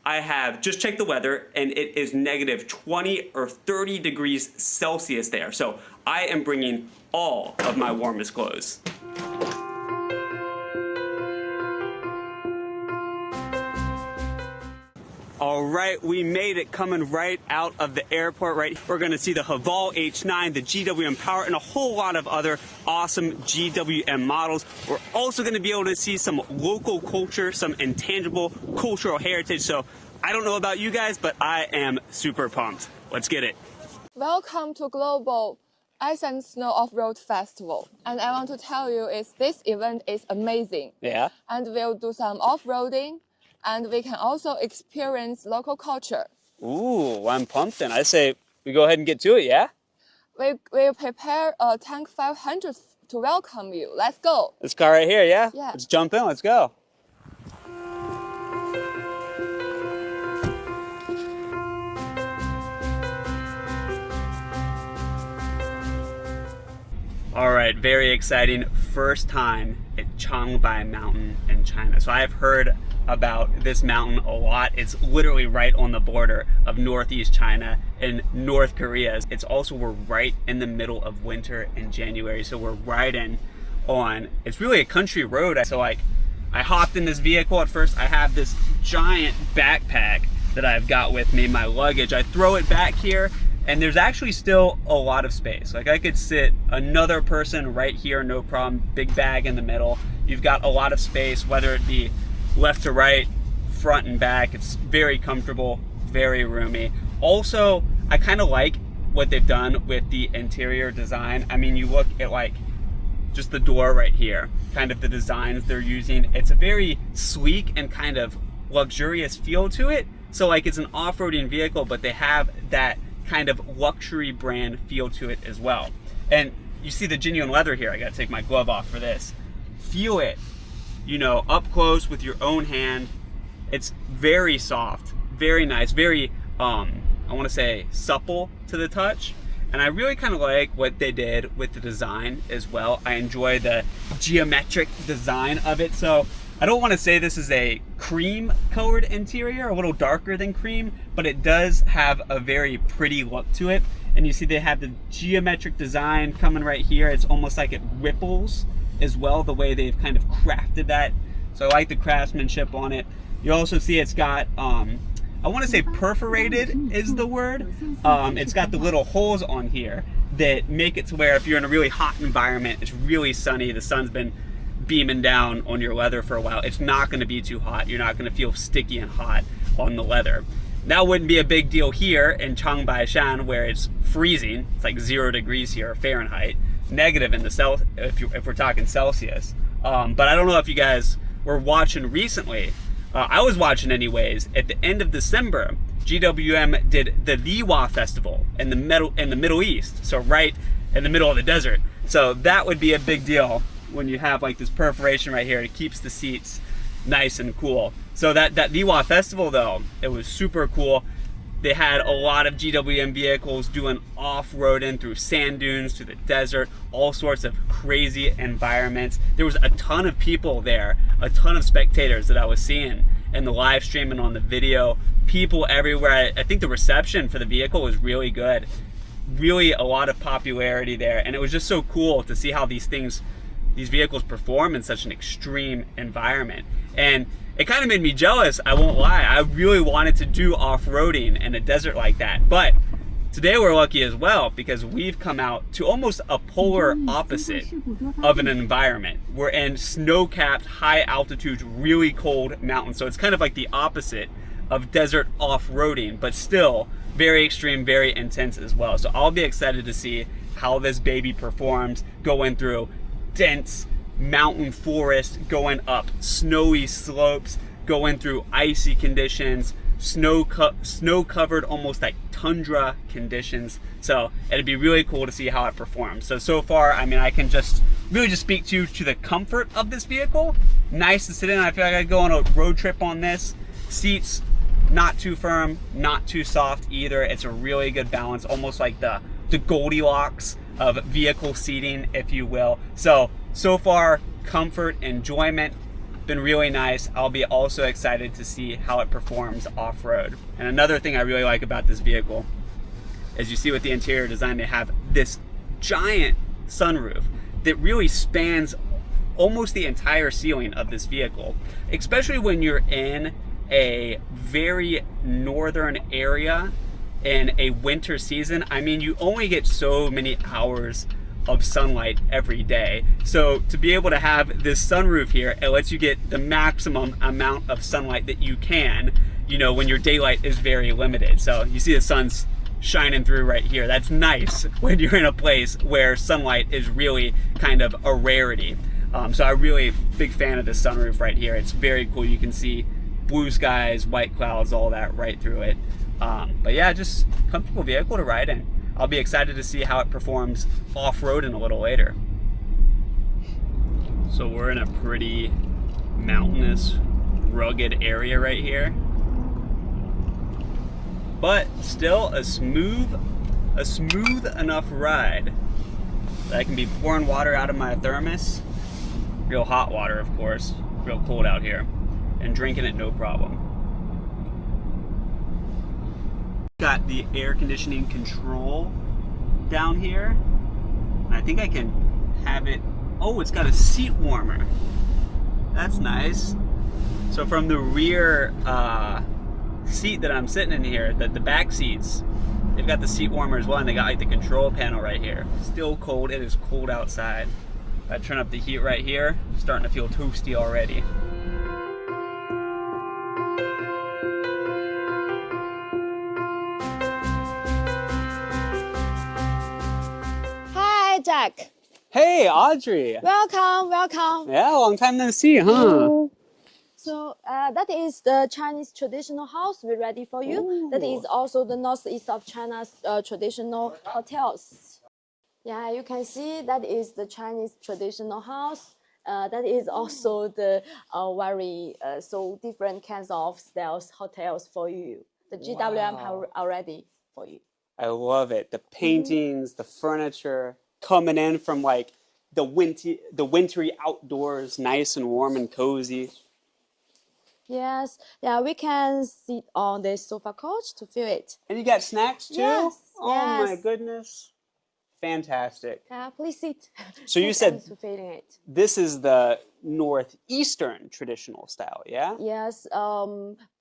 I have just checked the weather and it is negative 20 or 30 degrees Celsius there. So I am bringing all of my warmest clothes. All right, we made it, coming right out of the airport. Right, we're gonna see the Haval H9, the GWM Power, and a whole lot of other awesome GWM models. We're also gonna be able to see some local culture, some intangible cultural heritage. So I don't know about you guys, but I am super pumped. Let's get it. Welcome to Global Ice and Snow Off-Road Festival. And I want to tell you this event is amazing. Yeah. And we'll do some off-roading, and we can also experience local culture. Ooh, I'm pumped then. I say we go ahead and get to it, yeah? We'll prepare a Tank 500 to welcome you. Let's go. This car right here, yeah? Yeah. Let's jump in, let's go. All right, very exciting. First time at Changbai Mountain in China. So I've heard about this mountain a lot. It's literally right on the border of Northeast China and North Korea. It's also, we're right in the middle of winter in January. So we're riding on, it's really a country road. So like, I hopped in this vehicle at first. I have this giant backpack that I've got with me, my luggage. I throw it back here, and there's actually still a lot of space. Like I could sit another person right here, no problem. Big bag in the middle. You've got a lot of space, whether it be left to right, front and back. It's very comfortable, very roomy. Also, I kind of like what they've done with the interior design. I mean, you look at like just the door right here, kind of the designs they're using. It's a very sleek and kind of luxurious feel to it. So like it's an off-roading vehicle, but they have that kind of luxury brand feel to it as well. And you see the genuine leather here. I gotta take my glove off for this. Feel it, you know, up close with your own hand. It's very soft, very nice, very, I wanna say supple to the touch. And I really kind of like what they did with the design as well. I enjoy the geometric design of it. So I don't want to say this is a cream colored interior, a little darker than cream, but it does have a very pretty look to it. And you see they have the geometric design coming right here. It's almost like it ripples as well, the way they've kind of crafted that. So I like the craftsmanship on it. You also see it's got, I want to say perforated is the word. It's got the little holes on here that make it to where if you're in a really hot environment, it's really sunny, the sun's been beaming down on your leather for a while, it's not going to be too hot. You're not going to feel sticky and hot on the leather. That wouldn't be a big deal here in Changbai where it's freezing. It's like 0 degrees here, Fahrenheit, negative in the if we're talking Celsius. But I don't know if you guys were watching recently. I was watching anyways. At the end of December, GWM did the Liwa Festival in the Middle East, so right in the middle of the desert. So that would be a big deal when you have like this perforation right here. It keeps the seats nice and cool. So that Liwa Festival though, it was super cool. They had a lot of GWM vehicles doing off-roading through sand dunes, through the desert, all sorts of crazy environments. There was a ton of people there, a ton of spectators that I was seeing in the live stream and on the video. People everywhere. I think the reception for the vehicle was really good. Really a lot of popularity there, and it was just so cool to see how these vehicles perform in such an extreme environment. And it kind of made me jealous, I won't lie. I really wanted to do off-roading in a desert like that. But today we're lucky as well because we've come out to almost a polar opposite of an environment. We're in snow-capped, high altitude, really cold mountains. So it's kind of like the opposite of desert off-roading, but still very extreme, very intense as well. So I'll be excited to see how this baby performs going through dense mountain forest, going up snowy slopes, going through icy conditions, snow covered almost like tundra conditions. So it'd be really cool to see how it performs. So far, I mean, I can just really just speak to the comfort of this vehicle. Nice to sit in. I feel like I could go on a road trip on this. Seats not too firm, not too soft either. It's a really good balance, almost like the Goldilocks of vehicle seating, if you will. So far, comfort, enjoyment, been really nice. I'll be also excited to see how it performs off-road. And another thing I really like about this vehicle, as you see with the interior design, they have this giant sunroof that really spans almost the entire ceiling of this vehicle, especially when you're in a very northern area in a winter season. I mean, you only get so many hours of sunlight every day. So to be able to have this sunroof here, it lets you get the maximum amount of sunlight that you can, you know, when your daylight is very limited. So you see the sun's shining through right here. That's nice when you're in a place where sunlight is really kind of a rarity. So I'm really big fan of this sunroof right here. It's very cool. You can see blue skies, white clouds, all that right through it. But yeah, just comfortable vehicle to ride in. I'll be excited to see how it performs off-roading a little later. So we're in a pretty mountainous, rugged area right here. But still a smooth enough ride that I can be pouring water out of my thermos, real hot water of course, real cold out here, and drinking it no problem. Got the air conditioning control down here. I think I can have it, oh, it's got a seat warmer. That's nice. So from the rear seat that I'm sitting in here, the back seats, they've got the seat warmer as well, and they got like the control panel right here. Still cold, it is cold outside. If I turn up the heat right here, starting to feel toasty already. Hi, Jack. Hey, Audrey. Welcome, welcome. Yeah, long time no see, huh? So that is the Chinese traditional house we ready for you. Ooh. That is also the northeast of China's traditional hotels. Yeah, you can see that is the Chinese traditional house. That is also the very so different kinds of styles hotels for you. The GWM have already for you. I love it. The paintings, the furniture, coming in from like the wintry outdoors, nice and warm and cozy. Yes, yeah, we can sit on the sofa couch to feel it. And you got snacks too? Yes, Oh my yes. goodness. Fantastic. Yeah, please sit. So you Sit said and feeling it. this is the northeastern traditional style, yeah? Yes.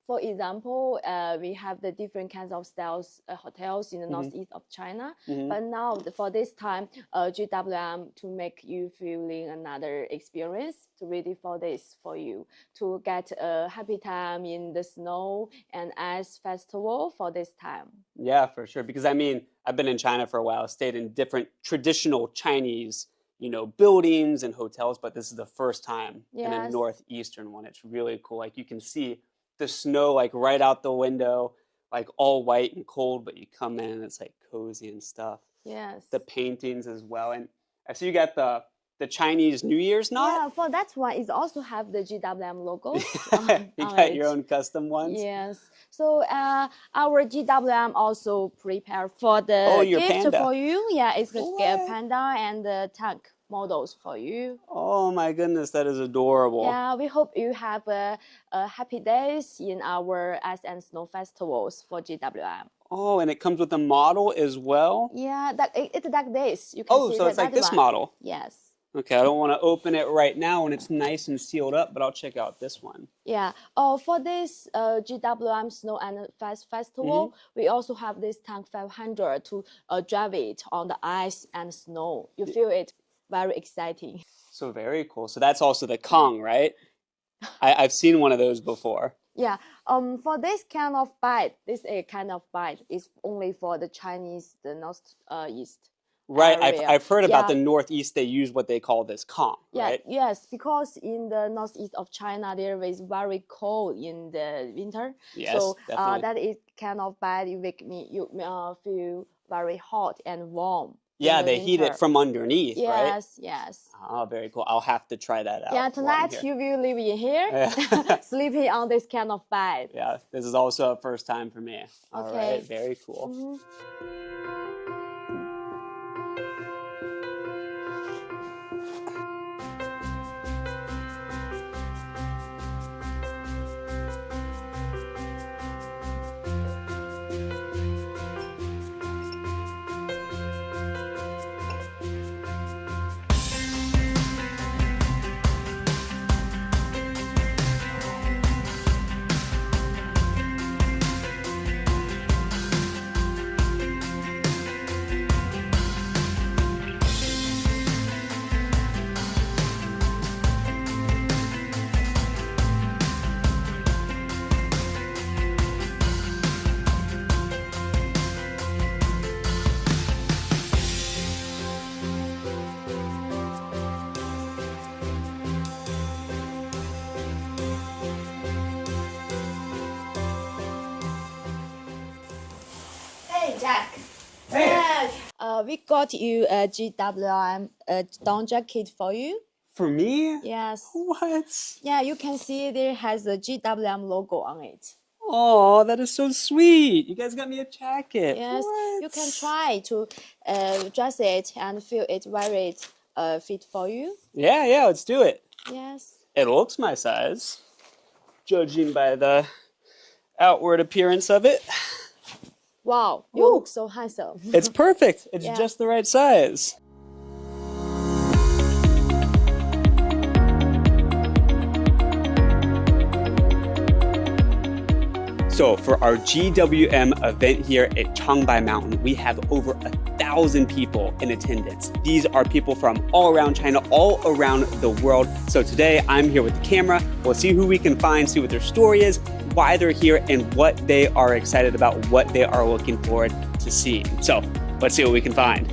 For example, we have the different kinds of styles hotels in the northeast of China. But now, for this time, GWM to make you feeling another experience to ready for this for you to get a happy time in the snow and ice festival for this time. Yeah, for sure. Because I mean, I've been in China for a while, stayed in different traditional Chinese, you know, buildings and hotels, but this is the first time in a Yes. northeastern one. It's really cool. Like you can see the snow like right out the window, like all white and cold, but you come in and it's like cozy and stuff. Yes. The paintings as well. And I see you got the Chinese New Year's knot. Yeah, for that one, it also have the GWM logo. You got your own custom ones? Yes. So our GWM also prepare for the your gift panda. for you. Yeah, it's a What? panda and the tank models for you. Oh my goodness, that is adorable. Yeah, we hope you have a happy days in our Ice and Snow festivals for GWM. Oh, and it comes with a model as well? Yeah, it's that days. You can see So it's like that this one. model. Yes. Okay, I don't want to open it right now when it's nice and sealed up, but I'll check out this one. Yeah. For this GWM Snow and Festival, we also have this tank 500 to drive it on the ice and snow. You feel it very exciting. So very cool. So that's also the Kong, right? I've seen one of those before. Yeah. For this kind of bite, is only for the Chinese, the northeast. Right, area. I've heard about Yeah. the Northeast, they use what they call this Kong, Yeah, right? yes, because in the northeast of China, there is very cold in the winter. Yes, so definitely. that is kind of bad. You feel very hot and warm. Yeah, in the they heat it winter. from underneath, right? Yes, yes. Oh, very cool. I'll have to try that out. Yeah, while I'm tonight here. you will live in here, Yeah. sleeping on this kind of bed. Yeah, this is also a first time for me. All Okay. right, very cool. Jack. Yeah. We got you a GWM down jacket for you. For me? Yes. What? Yeah, you can see there has a GWM logo on it. Oh, that is so sweet. You guys got me a jacket. Yes, What? you can try to dress it and feel it very fit for you. Yeah, let's do it. Yes. It looks my size, judging by the outward appearance of it. Wow, you look so handsome. It's perfect. It's Yeah. just the right size. So for our GWM event here at Changbai Mountain, we have over 1,000 people in attendance. These are people from all around China, all around the world. So today I'm here with the camera. We'll see who we can find, see what their story is, why they're here, and what they are excited about, what they are looking forward to seeing. So let's see what we can find.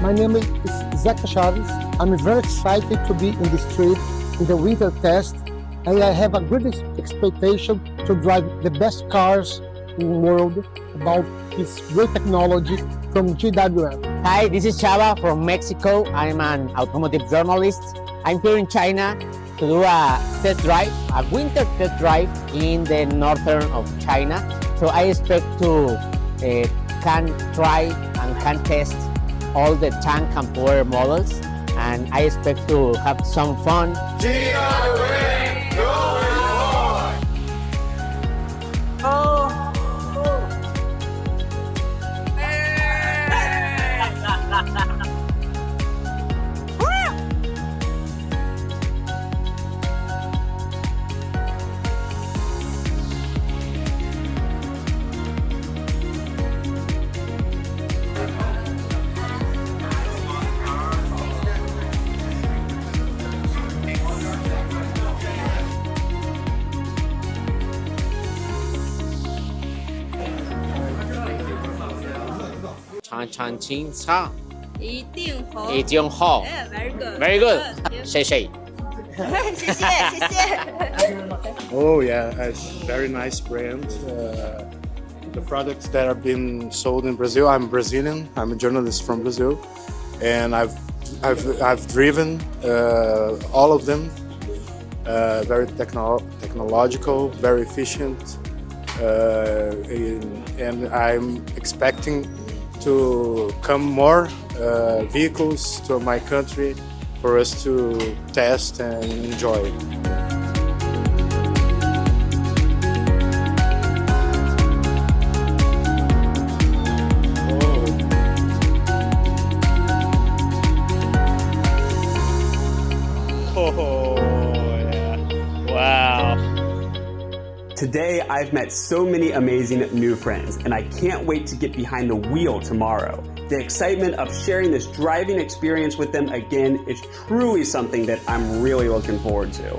My name is Zach Chaves. I'm very excited to be in this trip in the winter test, and I have a good expectation to drive the best cars in the world about this great technology from GWM. Hi, this is Chava from Mexico. I'm an automotive journalist. I'm here in China to do a test drive, a winter test drive in the northern of China. So I expect to can try and can test all the tank and power models, and I expect to have some fun. GWM, going forward!一定好。一定好。Very good. Very good. 谢谢。谢谢。 Oh yeah, it's very nice brand. The products that are being sold in Brazil. I'm Brazilian. I'm a journalist from Brazil, and I've driven all of them. Very technological, very efficient, and I'm expecting to come more vehicles to my country for us to test and enjoy. Oh, yeah. Wow. Today, I've met so many amazing new friends, and I can't wait to get behind the wheel tomorrow. The excitement of sharing this driving experience with them again is truly something that I'm really looking forward to.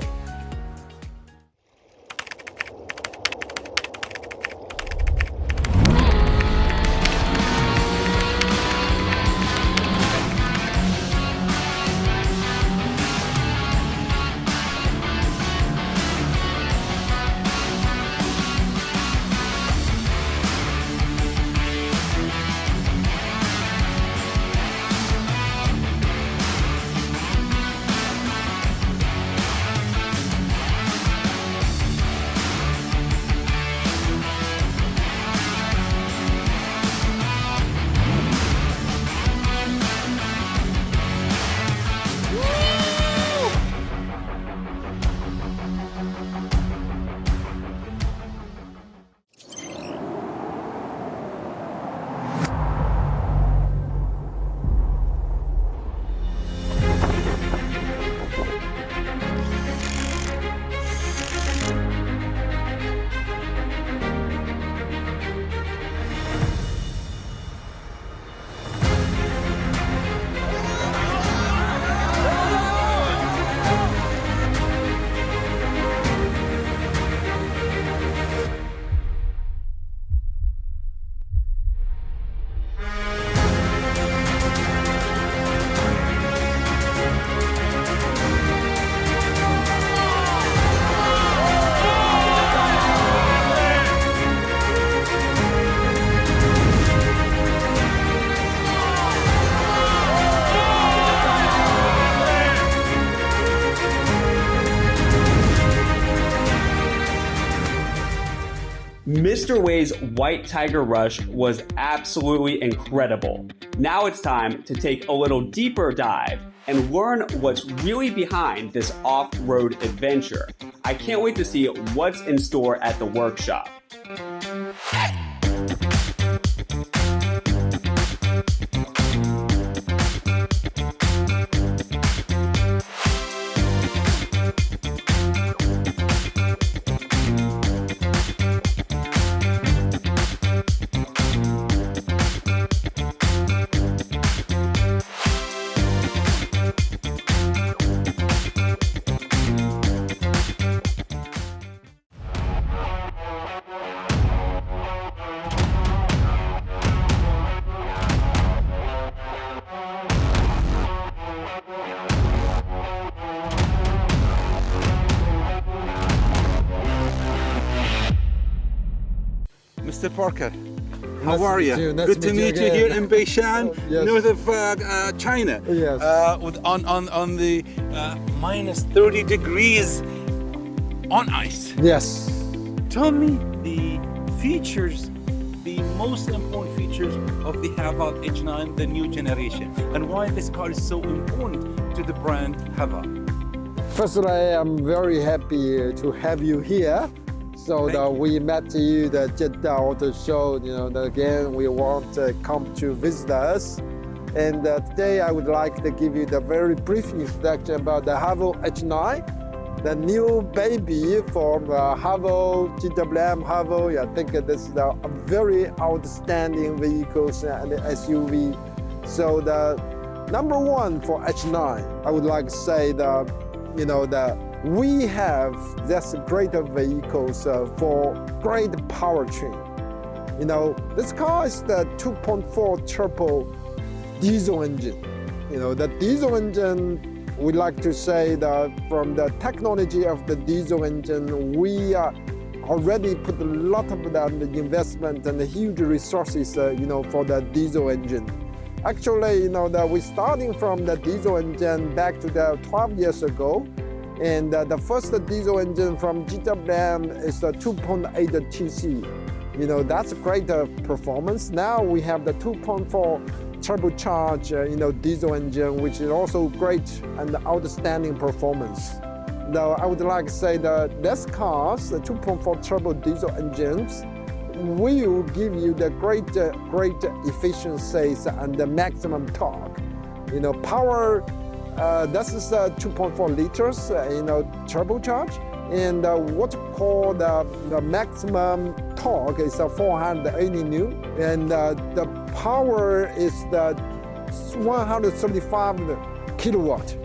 Mr. Wei's White Tiger Rush was absolutely incredible. Now it's time to take a little deeper dive and learn what's really behind this off-road adventure. I can't wait to see what's in store at the workshop. Mr. Parker, Nice how are to you? meet you. Nice Good to to meet you meet you again. here in Beishan, Yes. north of China. Yes. On the minus 30 degrees on ice. Yes. Tell me the features, the most important features of the Haval H9, the new generation, and why this car is so important to the brand Haval. Firstly, I'm very happy to have you here. So Thank you. we met you the Jeddah Auto Show. That again, we want to come to visit us. And today, I would like to give you the very brief introduction about the Haval H9, the new baby from Haval, GWM Haval. I think this is a very outstanding vehicle and SUV. So the number one for H9, I would like to say that we have this great vehicles for great powertrain. This car is the 2.4 turbo diesel engine. The diesel engine, we like to say that from the technology of the diesel engine, we already put a lot of the investment and huge resources, for the diesel engine. Actually, that we're starting from the diesel engine back to the 12 years ago. And the first diesel engine from GWM is the 2.8 TC. That's a great performance. Now we have the 2.4 turbocharged, diesel engine, which is also great and outstanding performance. Now I would like to say that this cars, the 2.4 turbo diesel engines, will give you the great efficiencies and the maximum torque. Power. This is 2.4 liters, turbocharged, and what you call the maximum torque is 480 Newton, and the power is the 135 kilowatt.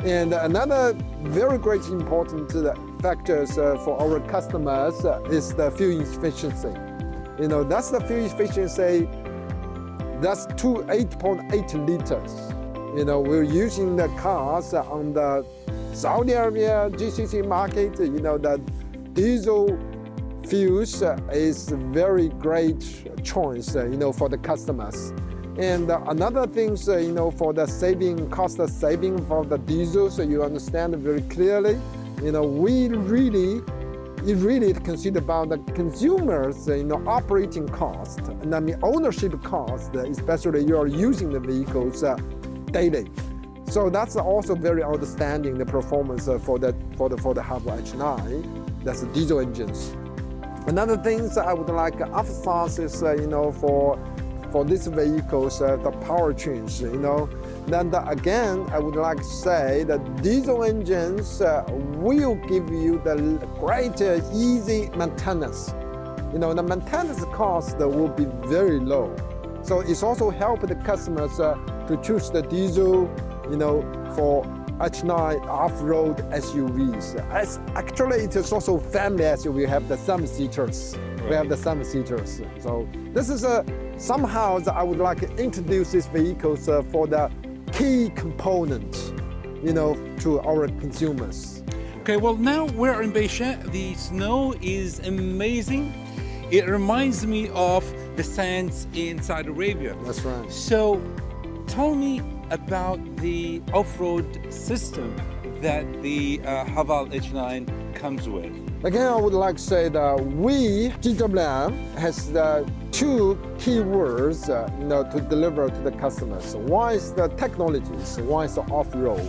And another very great important factors for our customers is the fuel efficiency. That's the fuel efficiency. That's 8.8 liters. We're using the cars on the Saudi Arabia GCC market. The diesel fuels is very great choice, for the customers. And another thing, for the cost saving for the diesel, so you understand very clearly. We really consider about the consumers, operating cost, and ownership cost, especially you are using the vehicles daily. So that's also very outstanding, the performance for the Haval H9. That's the diesel engines. Another thing I would like to emphasize is, for these vehicles, the powertrains. Then again, I would like to say that diesel engines will give you the great easy maintenance. The maintenance cost will be very low. So it's also help the customers to choose the diesel, for H9 off-road SUVs. Actually, it is also family SUV. We have the 7-seaters. We have the 7-seaters. So this is somehow I would like to introduce these vehicles for the key components, to our consumers. Okay, well now we're in Beishan. The snow is amazing. It reminds me of the sands in Saudi Arabia. That's right. So tell me about the off-road system that the Haval H9 comes with. Again, I would like to say that we, GWM, has the two key words to deliver to the customers. One is the technologies, one is the off-road.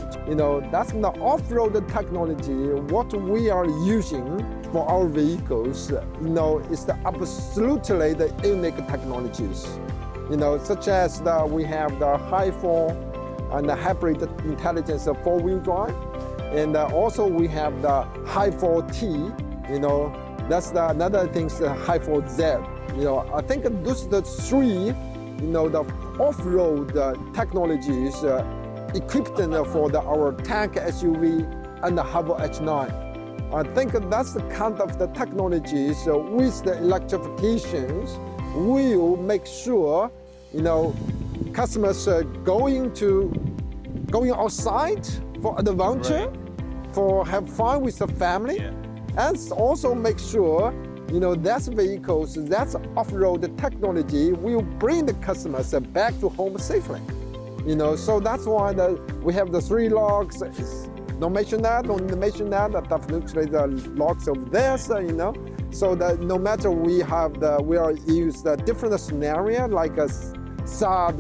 That's the off-road technology. What we are using for our vehicles, is the absolutely the unique technologies. Such as we have the high-fall and the hybrid intelligence of four-wheel drive. And also we have the high-fall T, that's another thing, the high-fall Z. I think those are the three, the off-road technologies equipped for our tank SUV and the Haval H9. I think that's the kind of the technologies with the electrifications will make sure, customers going outside for adventure, for have fun with the family, and also make sure, that's vehicles, that's off-road technology will bring the customers back to home safely. So that's why we have the three logs. Don't mention that, definitely the logs of this, so that no matter we are used a different scenario like a sod,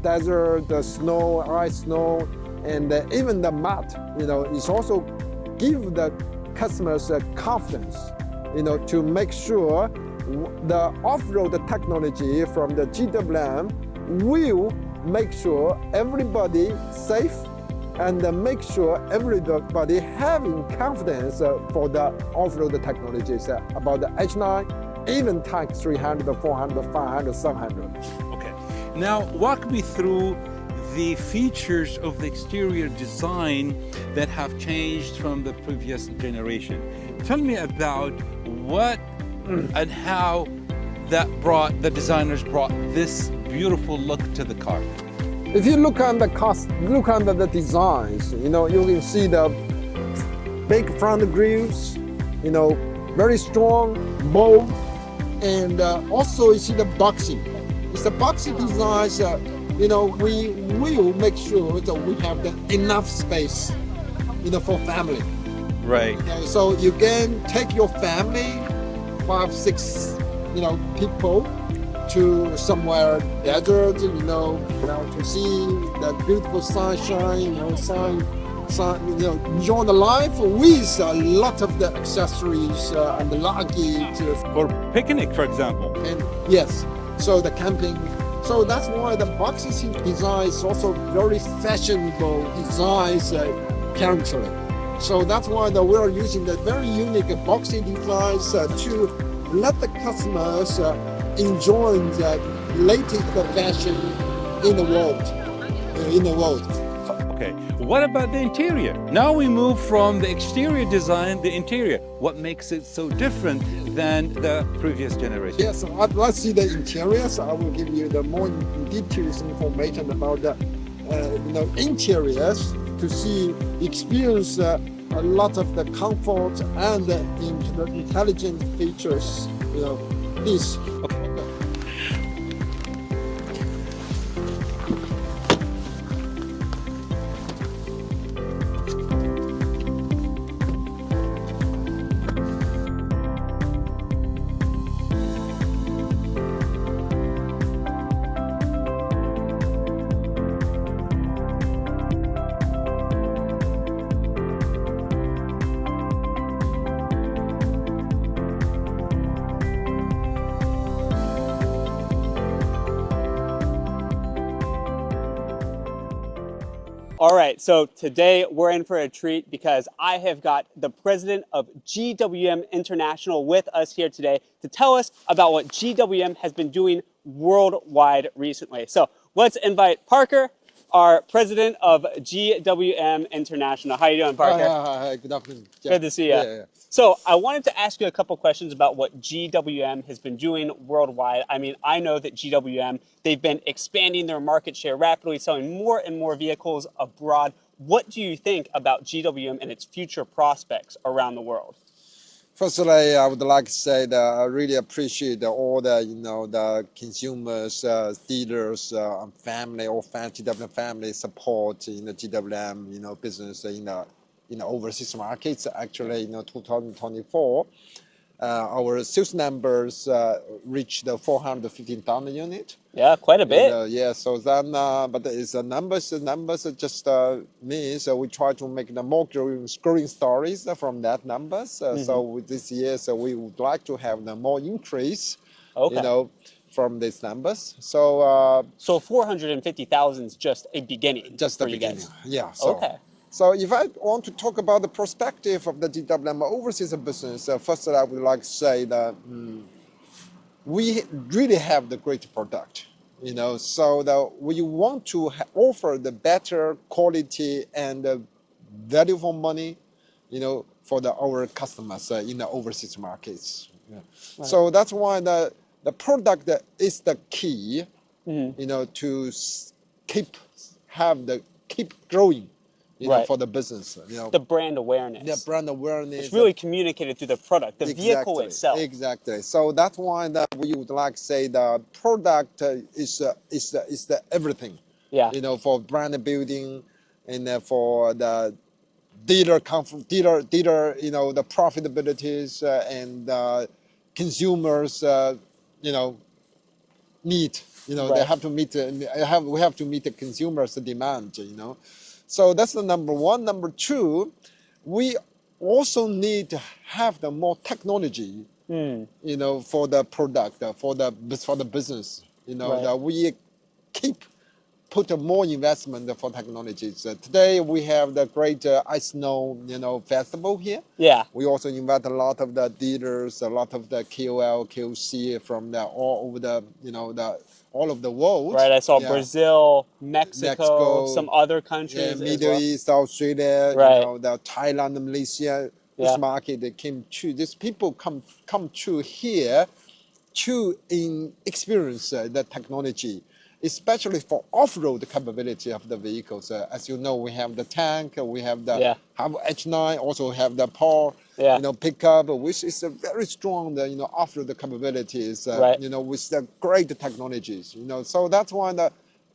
desert, the snow, ice, snow, and even the mud, it's also give the customers confidence, to make sure the off-road technology from the GWM will make sure everybody safe and make sure everybody having confidence for the off-road technologies about the H9, even tank 300, 400, 500, 700. Okay. Now walk me through the features of the exterior design that have changed from the previous generation. Tell me about what and how the designers brought this beautiful look to the car. If you look on the designs, you can see the big front grills, very strong, bold, and also you see the boxy. It's the boxy designs. We will make sure that we have enough space, for family. Right. So you can take your family, 5, 6, people, to somewhere desert, to see the beautiful sunshine, enjoy the life with a lot of the accessories and the luggage. For picnic, for example. And yes, so the camping. So that's why the boxes design is also very fashionable designs currently. So that's why we are using the very unique boxing designs to let the customers enjoy the latest fashion in the world. Okay, what about the interior? Now we move from the exterior design, the interior. What makes it so different than the previous generation? Yes, let's see the interior. So I will give you the more details information about the interiors to see, experience a lot of the comfort and the intelligent features. This. Okay. All right, so today we're in for a treat because I have got the president of GWM International with us here today to tell us about what GWM has been doing worldwide recently. So let's invite Parker, our president of GWM International. How you doing, Parker? Hi, good afternoon. Yeah. Good to see you. Yeah. So I wanted to ask you a couple questions about what GWM has been doing worldwide. I mean, I know that GWM, they've been expanding their market share rapidly, selling more and more vehicles abroad. What do you think about GWM and its future prospects around the world? Firstly, I would like to say that I really appreciate all the, the consumers, dealers, family, GWM family support in the GWM, business in the overseas markets. Actually, 2024, our sales numbers reached the 415,000 unit. Yeah, quite a bit. Yeah, so then, but it's the numbers just means we try to make the more growing stories from that numbers. So with this year, so we would like to have the more increase, from these numbers. So so 450,000 is just a beginning. Just for the you beginning. guys. Yeah. So, So if I want to talk about the perspective of the GWM overseas business, first I would like to say that we really have the great product, so that we want to offer the better quality and value for money, for our customers in the overseas markets. Yeah. Right. So that's why the product is the key, to keep growing. For the business, the brand awareness. The brand awareness. It's really communicated through the product, the vehicle itself. Exactly. So that's why that we would like to say the product is the everything. Yeah. For brand building, and for the dealer comfort, the profitabilities and consumers, need. They have to meet. We have to meet the consumers' demand. So that's the number one. Number two, we also need to have the more technology, for the product, for the business, that we put more investment for technologies. Today we have the great ice snow, festival here. Yeah. We also invite a lot of the dealers, a lot of the KOL, KOC from all over all of the world. Right, I saw Brazil, Mexico, some other countries, Middle East, Australia, the Thailand, Malaysia. This market they came to. These people come to here to experience the technology, especially for off-road capability of the vehicles. As you know, we have the tank, we have the H9, also have the power, pickup, which is a very strong, off-road capabilities, with the great technologies. So that's why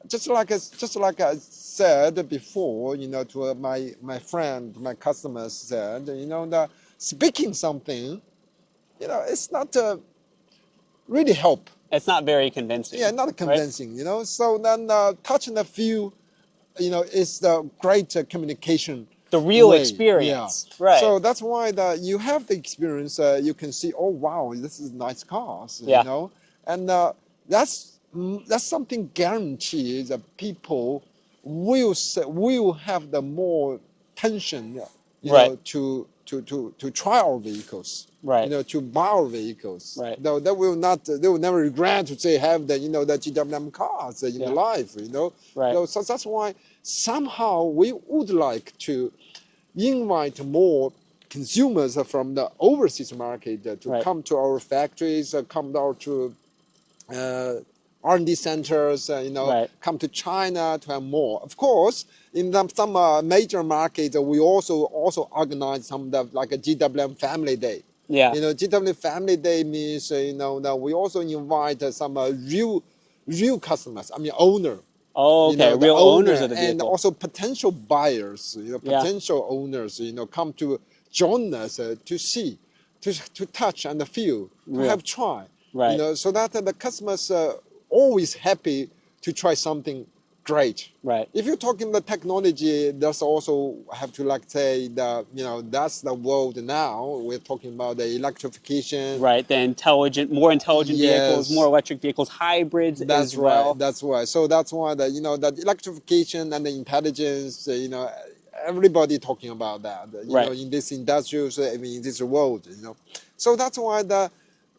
just like I said before, to my friend, my customers said, that speaking something, it's not really help. It's not very convincing. Yeah, not convincing, So then touching a few, is the great communication. The real experience. Yeah. Right. So that's why you have the experience. You can see, oh, wow, this is nice cars, And that's something guaranteed that people will have the more tension, to try our vehicles, to buy our vehicles. Right. They will never regret to say have the the GWM cars in their life. Right. So that's why somehow we would like to invite more consumers from the overseas market to come to our factories, come down to R&D centers, come to China to have more. Of course, in some major markets, we also organize some like a GWM Family Day. Yeah. GWM Family Day means that we also invite some real customers. I mean, owner. Oh, okay. Real owners of the vehicle. And also potential buyers, potential owners, come to join us to see, to touch and feel, to have try. Right. So that the customers always happy to try something great. Right. If you're talking the technology, that's also have to say that that's the world now. We're talking about the electrification. Right. The more intelligent vehicles, more electric vehicles, hybrids as well. That's right. So that's why that the electrification and the intelligence. Everybody talking about that. In this industrial, in this world. So that's why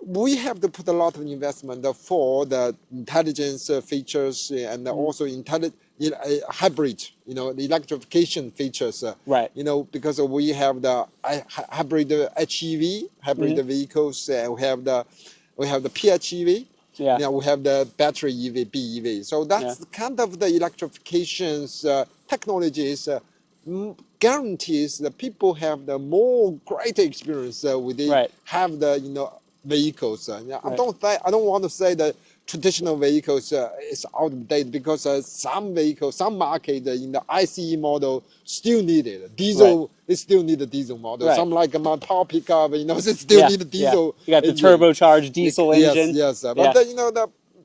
we have to put a lot of investment for the intelligence features and also hybrid, the electrification features. Right. Because we have the hybrid HEV, hybrid vehicles, and we have the PHEV. Yeah. We have the battery EV, BEV. So that's kind of the electrification's technologies guarantees that people have the more greater experience with have the vehicles. I don't want to say that traditional vehicles is outdated because some vehicles, some market in the ICE model still need it. Diesel, it still need a diesel model. Some like my power pickup, you know, it still need a diesel. You got the engine. turbocharged diesel engine. Yes. But you know,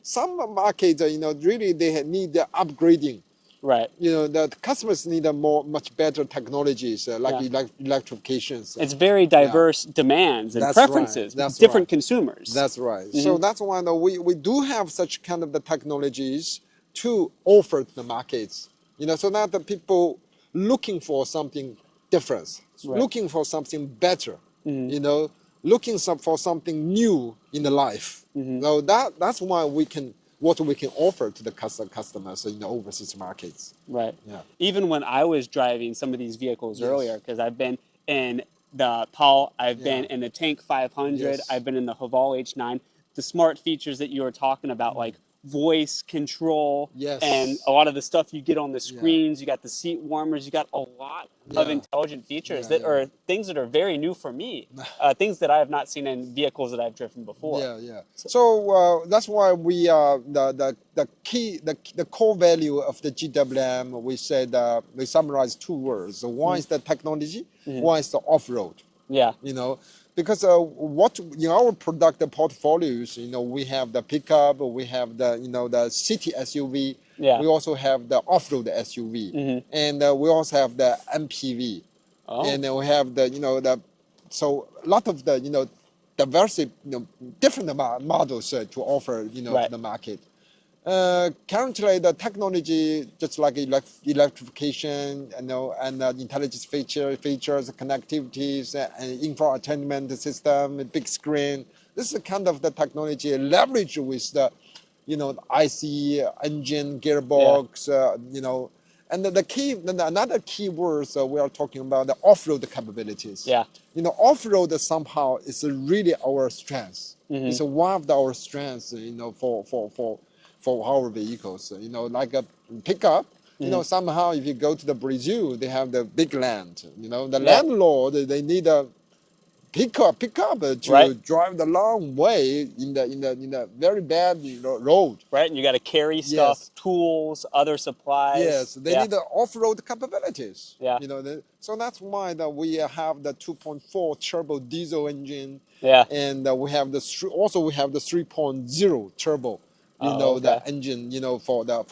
some markets, you know, really they need the upgrading. Right. You know, the customers need a much better technologies like electrifications. It's very diverse demands and preferences, different consumers. That's right. So that's why we do have such kind of the technologies to offer to the markets. You know, so that the people looking for something different, looking for something better. You know, looking for something new in the life. So that's why we can. What we can offer to the customers in the overseas markets. Right. Yeah. Even when I was driving some of these vehicles earlier, because I've been in the Pal, I've been in the Tank 500, I've been in the Haval H9, the smart features that you were talking about, like voice control and a lot of the stuff you get on the screens, you got the seat warmers, you got a lot of intelligent features that are things that are very new for me, things that I have not seen in vehicles that I've driven before. So that's why we the core value of the GWM, we said we summarize 2 words. One is the technology, one is the off-road. You know, because what in our product portfolios, you know, we have the pickup, we have the, you know, the city SUV, we also have the off-road SUV, and we also have the MPV, and then we have the, you know, so a lot of the, you know, diversity, you know, different models to offer, you know, to the market. Currently, the technology, just like electrification, you know, and intelligence features, connectivities, and infotainment system, big screen. This is kind of the technology leverage with the, you know, IC engine, gearbox, you know, and another key words we are talking about the off-road capabilities. You know, off-road somehow is really our strength. It's one of our strengths, you know, for our vehicles, you know, like a pickup, you know, somehow if you go to the Brazil, they have the big land, you know, the landlord, they need a pickup to drive the long way in the very bad road. Right, and you got to carry stuff, tools, other supplies. They need the off-road capabilities. You know, so that's why we have the 2.4 turbo diesel engine. And we have also we have the 3.0 turbo. You know, the engine, you know, for the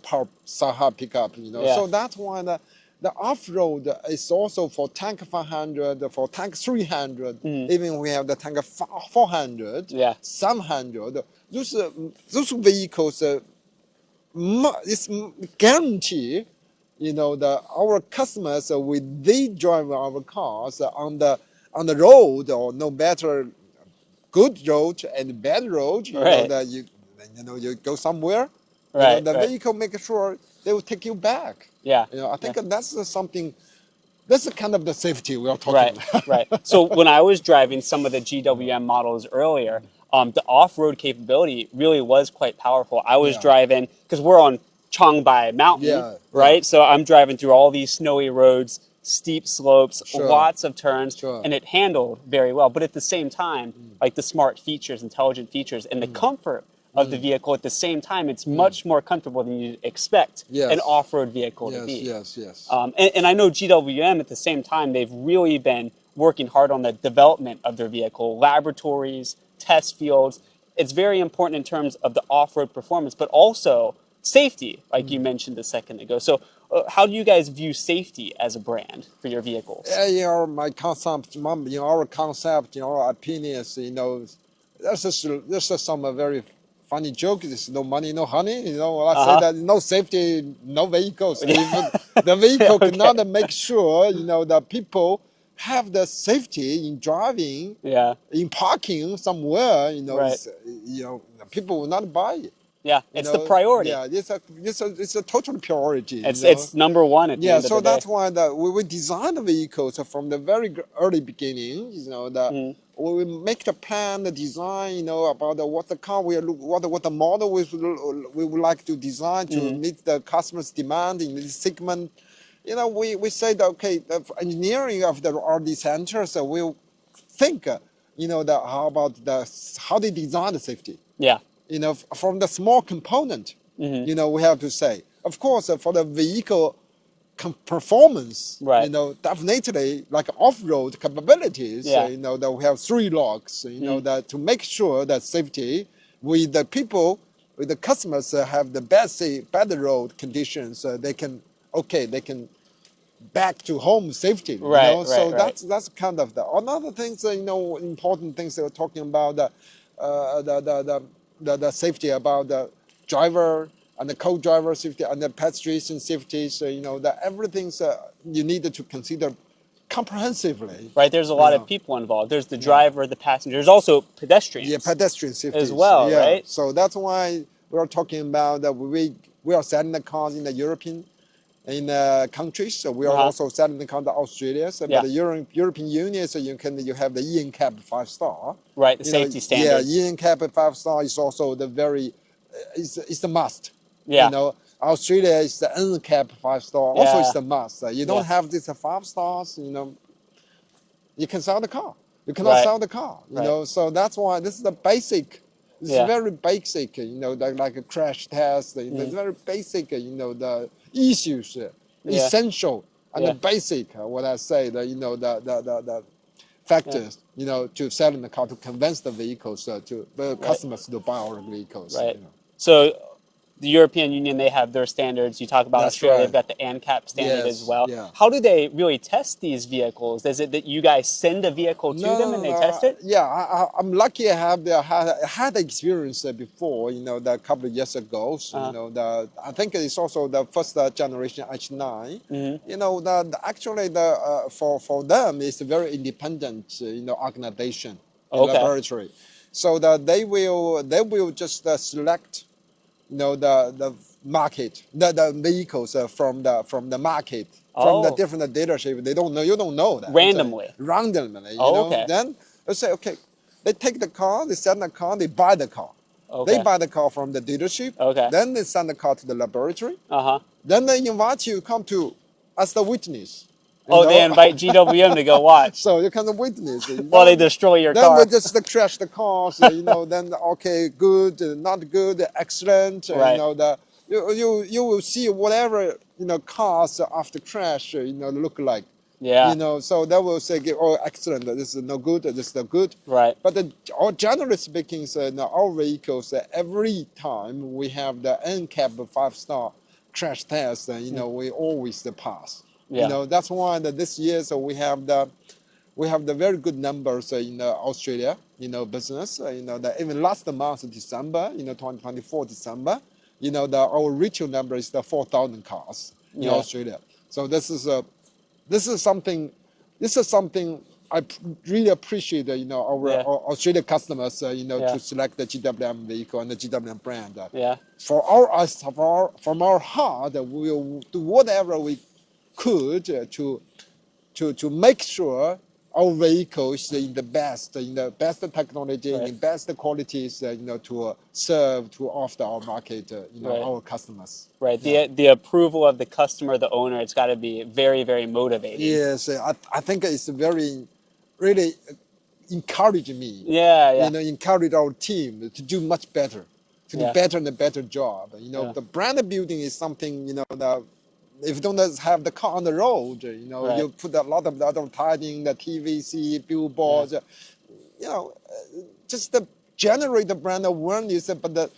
power Saha pickup, you know. So that's why the off-road is also for tank 500, for tank 300, even we have the tank 400, 700. Those vehicles, it's guarantee, you know, our customers, they drive our cars on the road, or no matter good road and bad road, you know, that you go somewhere, you know, the vehicle make sure they will take you back. You know, I think that's something, that's kind of the safety we are talking about. So when I was driving some of the GWM models earlier, the off-road capability really was quite powerful. I was driving, because we're on Changbai Mountain, right? So I'm driving through all these snowy roads, steep slopes, lots of turns, and it handled very well. But at the same time, like the smart features, intelligent features, and the comfort of the vehicle at the same time, it's much more comfortable than you'd expect an off-road vehicle to be. And I know GWM at the same time, they've really been working hard on the development of their vehicle, laboratories, test fields. It's very important in terms of the off-road performance, but also safety, like you mentioned a second ago. So how do you guys view safety as a brand for your vehicles? You know, my concept, you know, our concept, you know, our opinions, you know, there's just some very funny joke. There's no money, no honey. You know, I say that no safety, no vehicles. Even the vehicle cannot make sure, you know, that people have the safety in driving, in parking somewhere. You know, you know, people will not buy it. It's the priority. It's a total priority. It's number one at the end of the day. So that's why we design the vehicles from the very early beginning. You know, that we make the plan, the design. You know, about what the car what the model we would like to design to meet the customer's demand in this segment. You know, we say that the engineering of the R&D centers will think. You know, how about how they design the safety. you know, from the small component, you know, we have to say. Of course, for the vehicle performance, you know, definitely like off-road capabilities, you know, that we have 3 locks, you know, that to make sure that safety with the people, with the customers have the better road conditions, they can back to home safely, you know. So that's kind of the another things, you know, important things they were talking about the safety about the driver and the co-driver safety and the pedestrian safety. So you know that everything's you needed to consider comprehensively. Right, there's a lot of people involved. There's the driver, the passenger. There's also pedestrians. Yeah, pedestrian safety as well, yeah. right? So that's why we're talking about that we are selling the cars in the European countries. So we are also selling the car to Australia. So but the European Union, so you have the ENCAP 5-star. Right, the safety standard. Yeah, ENCAP 5-star is also the very it's the must. Yeah. You know, Australia is the NCAP 5-star. Also, it's the must. You don't have this 5 stars. You know, you can sell the car. You cannot sell the car. You know, so that's why this is the basic. It's very basic. You know, like a crash test. It's very basic. You know, the issues, essential and the basic. What I say, you know, the factors, you know, to selling the car to convince the vehicles to the customers to buy our vehicles. Right. You know. So the European Union, they have their standards. You talk about That's Australia, right. they've got the ANCAP standard as well. Yeah. How do they really test these vehicles? Is it that you guys send a vehicle to them and they test it? Yeah, I'm lucky I had the experience before, you know, a couple of years ago. So, you know, I think it's also the first generation H9. You know, actually for them, it's a very independent, you know, organization, laboratory. So that they will just select, you know, the market, the vehicles from the market, from the different dealership. They don't know, you don't know that. Randomly. Randomly, you know. Then they say, okay, they take the car, they send the car, they buy the car. They buy the car from the dealership. Then they send the car to the laboratory. Then they invite you to come to as the witness. They invite GWM to go watch. So you can witness. While they destroy your car. Then we just crash the cars, you know, then okay, good, not good, excellent, you know, you will see whatever, you know, cars after crash, you know, look like. Yeah. You know, so they will say, oh, excellent, this is no good, this is no good. Right. But generally speaking, so, you know, our vehicles, every time we have the NCAP 5-star crash test, you know, we always pass. You know, that's why this year, so we have the very good numbers in Australia, you know, business. You know, even last month, December, you know, 2024 December, you know, our retail number is 4,000 cars in Australia. So this is something I really appreciate. You know, our Australian customers, you know, to select the GWM vehicle and the GWM brand. From our heart, we will do whatever we could to make sure our vehicles in the best technology, in the best qualities, you know, to serve, to offer our market, you know, our customers. Right. The approval of the customer, the owner, it's got to be very, very motivating. Yes, I think it's very, really encouraging me. Yeah. You know, encourage our team to do much better, to do better and a better job. You know, the brand building is something, you know, that if you don't have the car on the road, you know, you put a lot of advertising, the TVC, billboards, you know, just to generate the brand awareness. But the,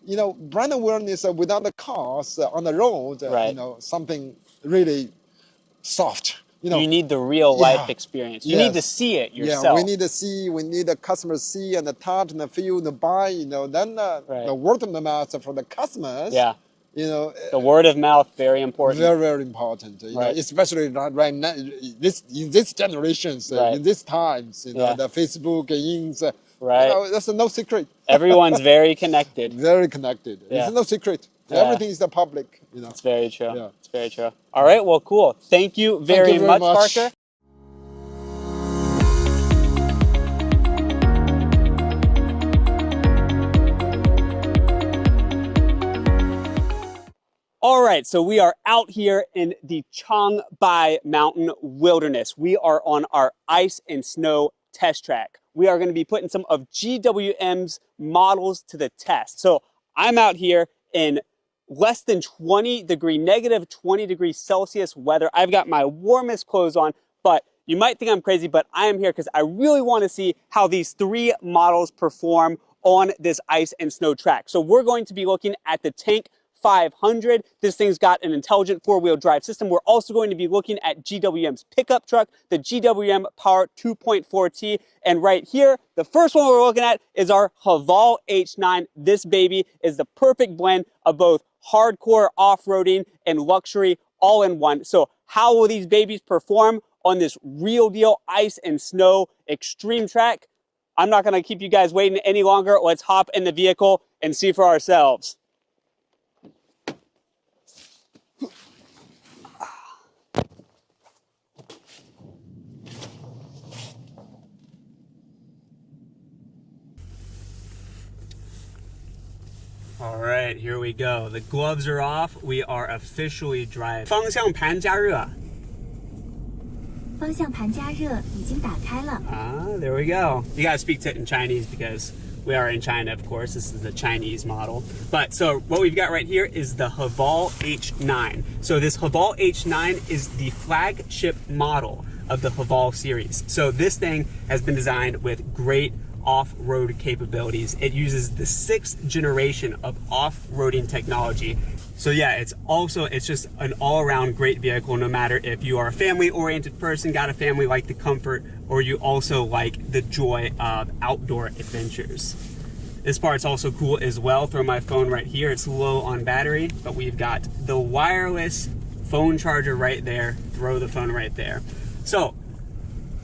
you know, brand awareness without the cars on the road, you know, something really soft. You know, you need the real life experience. You need to see it yourself. Yeah, we need to see. We need the customers see and the touch and the feel and the buy. You know, then the word of the mouth for the customers. Yeah. You know, the word of mouth, very important. Very, very important. You know, especially right now, in this generations, in these times, you know, the Facebook, Ins, you know, that's no secret. Everyone's very connected. Very connected. It's no secret. Everything is the public. You know, it's very true. Yeah. It's very true. All right. Well, cool. Thank you very much, Parker. All right, so we are out here in the Changbai Mountain Wilderness. We are on our ice and snow test track. we are going to be putting some of GWM's models to the test. So I'm out here in less than negative 20 degrees Celsius weather. I've got my warmest clothes on, but you might think I'm crazy, but I am here because I really want to see how these 3 models perform on this ice and snow track. So we're going to be looking at the Tank 500. This thing's got an intelligent 4-wheel drive system. We're also going to be looking at GWM's pickup truck, the GWM Power 2.4T. And right here, the first one we're looking at is our Haval H9. This baby is the perfect blend of both hardcore off-roading and luxury all in one. So how will these babies perform on this real deal ice and snow extreme track? I'm not going to keep you guys waiting any longer. Let's hop in the vehicle and see for ourselves. All right, here we go. The gloves are off. We are officially driving. 方向盘加热. 方向盘加热已经打开了. There we go. You gotta speak to it in Chinese because we are in China, of course. This is the Chinese model. But so what we've got right here is the Haval H9. So this Haval H9 is the flagship model of the Haval series. So this thing has been designed with great off-road capabilities. It uses the 6th generation of off-roading technology. So yeah, it's just an all-around great vehicle, no matter if you are a family-oriented person, got a family, like the comfort, or you also like the joy of outdoor adventures. This part's also cool as well. Throw my phone right here. It's low on battery, but we've got the wireless phone charger right there. Throw the phone right there. So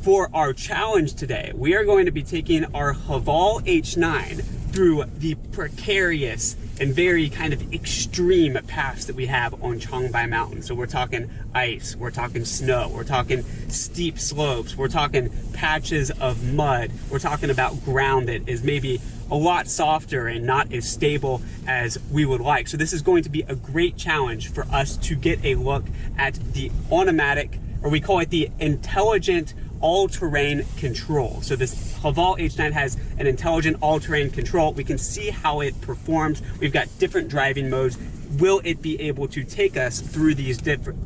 for our challenge today, we are going to be taking our Haval H9 through the precarious and very kind of extreme paths that we have on Changbai Mountain. So we're talking ice, we're talking snow, we're talking steep slopes, we're talking patches of mud, we're talking about ground that is maybe a lot softer and not as stable as we would like. So this is going to be a great challenge for us to get a look at the automatic, or we call it the intelligent all-terrain control. So this Haval H9 has an intelligent all-terrain control. We can see how it performs. We've got different driving modes. Will it be able to take us through these different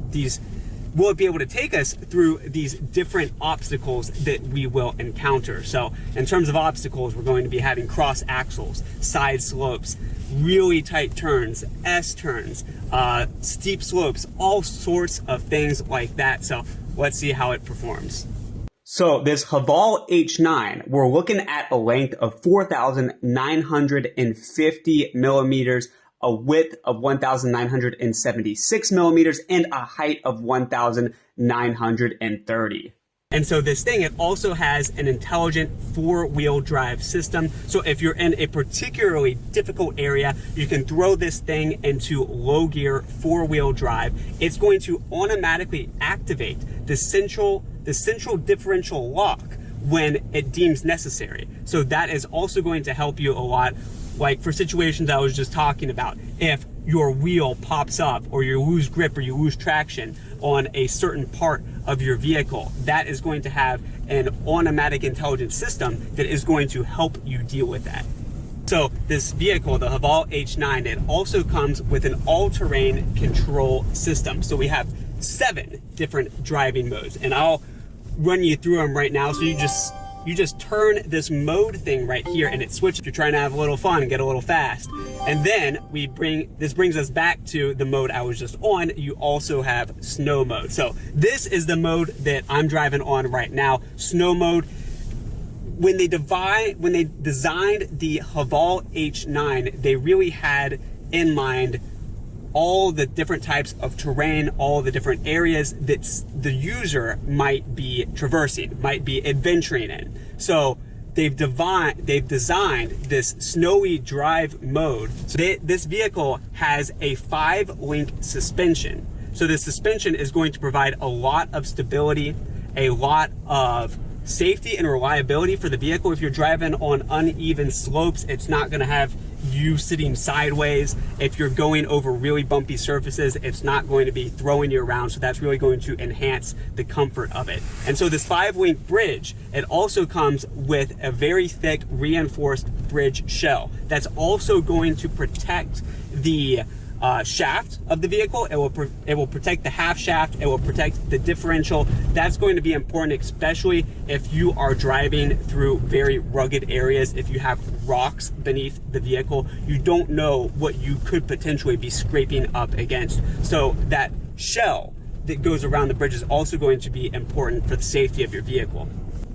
obstacles that we will encounter? So in terms of obstacles, we're going to be having cross axles, side slopes, really tight turns, S-turns, steep slopes, all sorts of things like that. So let's see how it performs. So this Haval H9, we're looking at a length of 4,950 millimeters, a width of 1,976 millimeters, and a height of 1,930. And so this thing, it also has an intelligent 4-wheel drive system. So if you're in a particularly difficult area, you can throw this thing into low gear 4-wheel drive. It's going to automatically activate the central differential lock when it deems necessary. So that is also going to help you a lot, like for situations I was just talking about. If your wheel pops up, or you lose grip, or you lose traction on a certain part of your vehicle, that is going to have an automatic intelligence system that is going to help you deal with that. So this vehicle, the Haval H9, it also comes with an all-terrain control system. So we have 7 different driving modes, and I'll run you through them right now. So you just turn this mode thing right here, and it switches if you're trying to have a little fun and get a little fast. And then this brings us back to the mode I was just on. You also have snow mode. So this is the mode that I'm driving on right now, snow mode. When they designed the Haval H9, they really had in mind all the different types of terrain, all the different areas that the user might be traversing, might be adventuring in. So they've designed this snowy drive mode. So this vehicle has a 5-link suspension. So the suspension is going to provide a lot of stability, a lot of safety and reliability for the vehicle. If you're driving on uneven slopes, it's not going to have you sitting sideways. If you're going over really bumpy surfaces, it's not going to be throwing you around. So that's really going to enhance the comfort of it. And so this 5-link bridge, it also comes with a very thick reinforced bridge shell that's also going to protect the shaft of the vehicle. It will protect the half shaft. It will protect the differential. That's going to be important, especially if you are driving through very rugged areas. If you have rocks beneath the vehicle, you don't know what you could potentially be scraping up against. So that shell that goes around the bridge is also going to be important for the safety of your vehicle.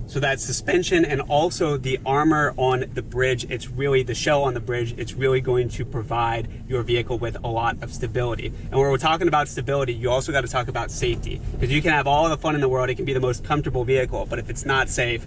So that suspension and also the armor on the bridge, it's really the shell on the bridge, it's really going to provide your vehicle with a lot of stability. And when we're talking about stability, you also got to talk about safety, because you can have all the fun in the world, it can be the most comfortable vehicle, but if it's not safe,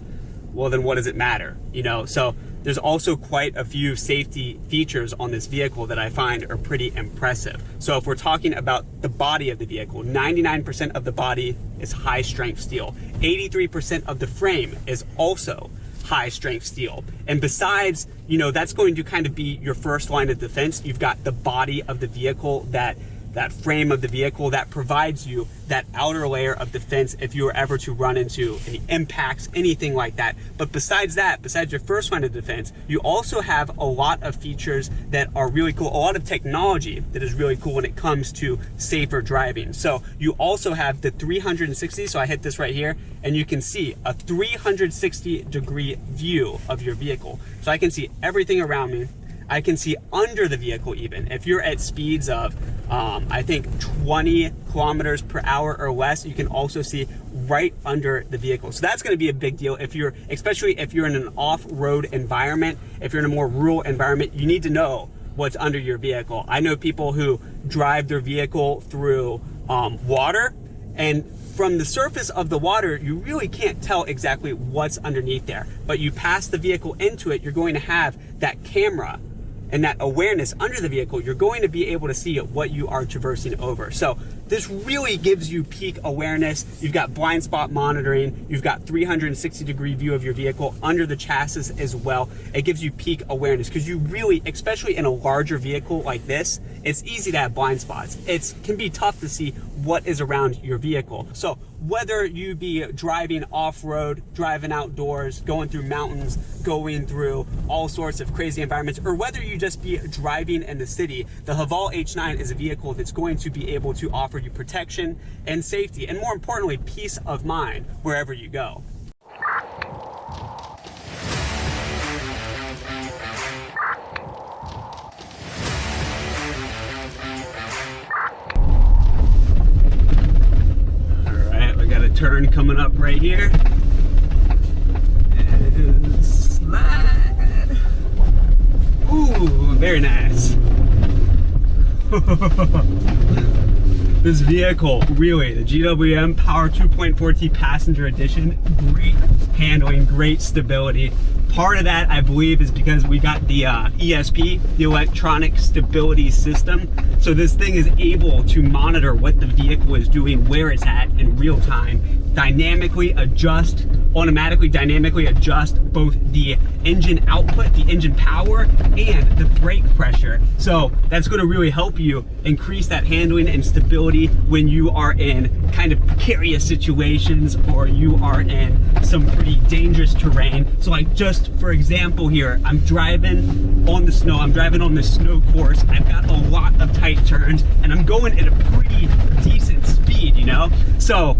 well then what does it matter, you know? So there's also quite a few safety features on this vehicle that I find are pretty impressive. So if we're talking about the body of the vehicle, 99% of the body is high strength steel. 83% of the frame is also high strength steel. And besides, you know, that's going to kind of be your first line of defense. You've got the body of the vehicle, that frame of the vehicle that provides you that outer layer of defense if you were ever to run into any impacts, anything like that. But besides that, besides your first line of defense, you also have a lot of features that are really cool, a lot of technology that is really cool when it comes to safer driving. So you also have the 360, so I hit this right here, and you can see a 360-degree view of your vehicle. So I can see everything around me. I can see under the vehicle even. If you're at speeds of, I think 20 kilometers per hour or less, you can also see right under the vehicle. So that's gonna be a big deal if you're, especially if you're in an off-road environment, if you're in a more rural environment, you need to know what's under your vehicle. I know people who drive their vehicle through water, and from the surface of the water, you really can't tell exactly what's underneath there. But you pass the vehicle into it, you're going to have that camera and that awareness under the vehicle. You're going to be able to see what you are traversing over. So this really gives you peak awareness. You've got blind spot monitoring. You've got 360-degree view of your vehicle under the chassis as well. It gives you peak awareness because you really, especially in a larger vehicle like this, it's easy to have blind spots. It can be tough to see what is around your vehicle. So whether you be driving off-road, driving outdoors, going through mountains, going through all sorts of crazy environments, or whether you just be driving in the city, the Haval H9 is a vehicle that's going to be able to offer you protection and safety, and more importantly, peace of mind wherever you go. Turn coming up right here, and slide. Ooh, very nice. This vehicle, really, the GWM Power 2.4T Passenger Edition, great handling, great stability. Part of that, I believe, is because we got the ESP, the Electronic Stability System. So this thing is able to monitor what the vehicle is doing, where it's at in real time, automatically dynamically adjust both the engine output, the engine power, and the brake pressure. So that's going to really help you increase that handling and stability when you are in kind of precarious situations or you are in some pretty dangerous terrain. So like just for example here, I'm driving on the snow, I'm driving on this snow course, I've got a lot of tight turns and I'm going at a pretty decent speed, you know? So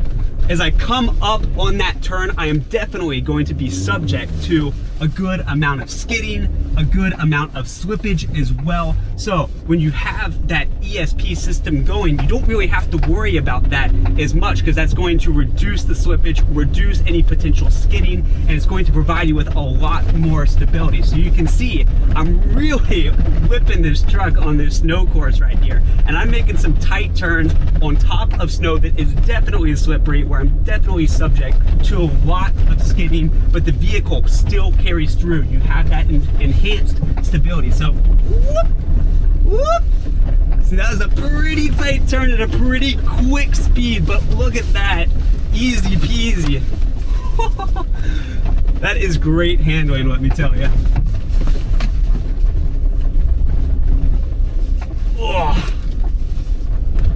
as I come up on that turn, I am definitely going to be subject to a good amount of skidding, a good amount of slippage as well. So when you have that ESP system going, you don't really have to worry about that as much because that's going to reduce the slippage, reduce any potential skidding, and it's going to provide you with a lot more stability. So you can see I'm really whipping this truck on this snow course right here, and I'm making some tight turns on top of snow that is definitely slippery, where I'm definitely subject to a lot of skidding, but the vehicle still carries through. You have that enhanced stability. So whoop, whoop. See, that was a pretty tight turn at a pretty quick speed, but look at that, easy peasy. That is great handling, let me tell you. Oh.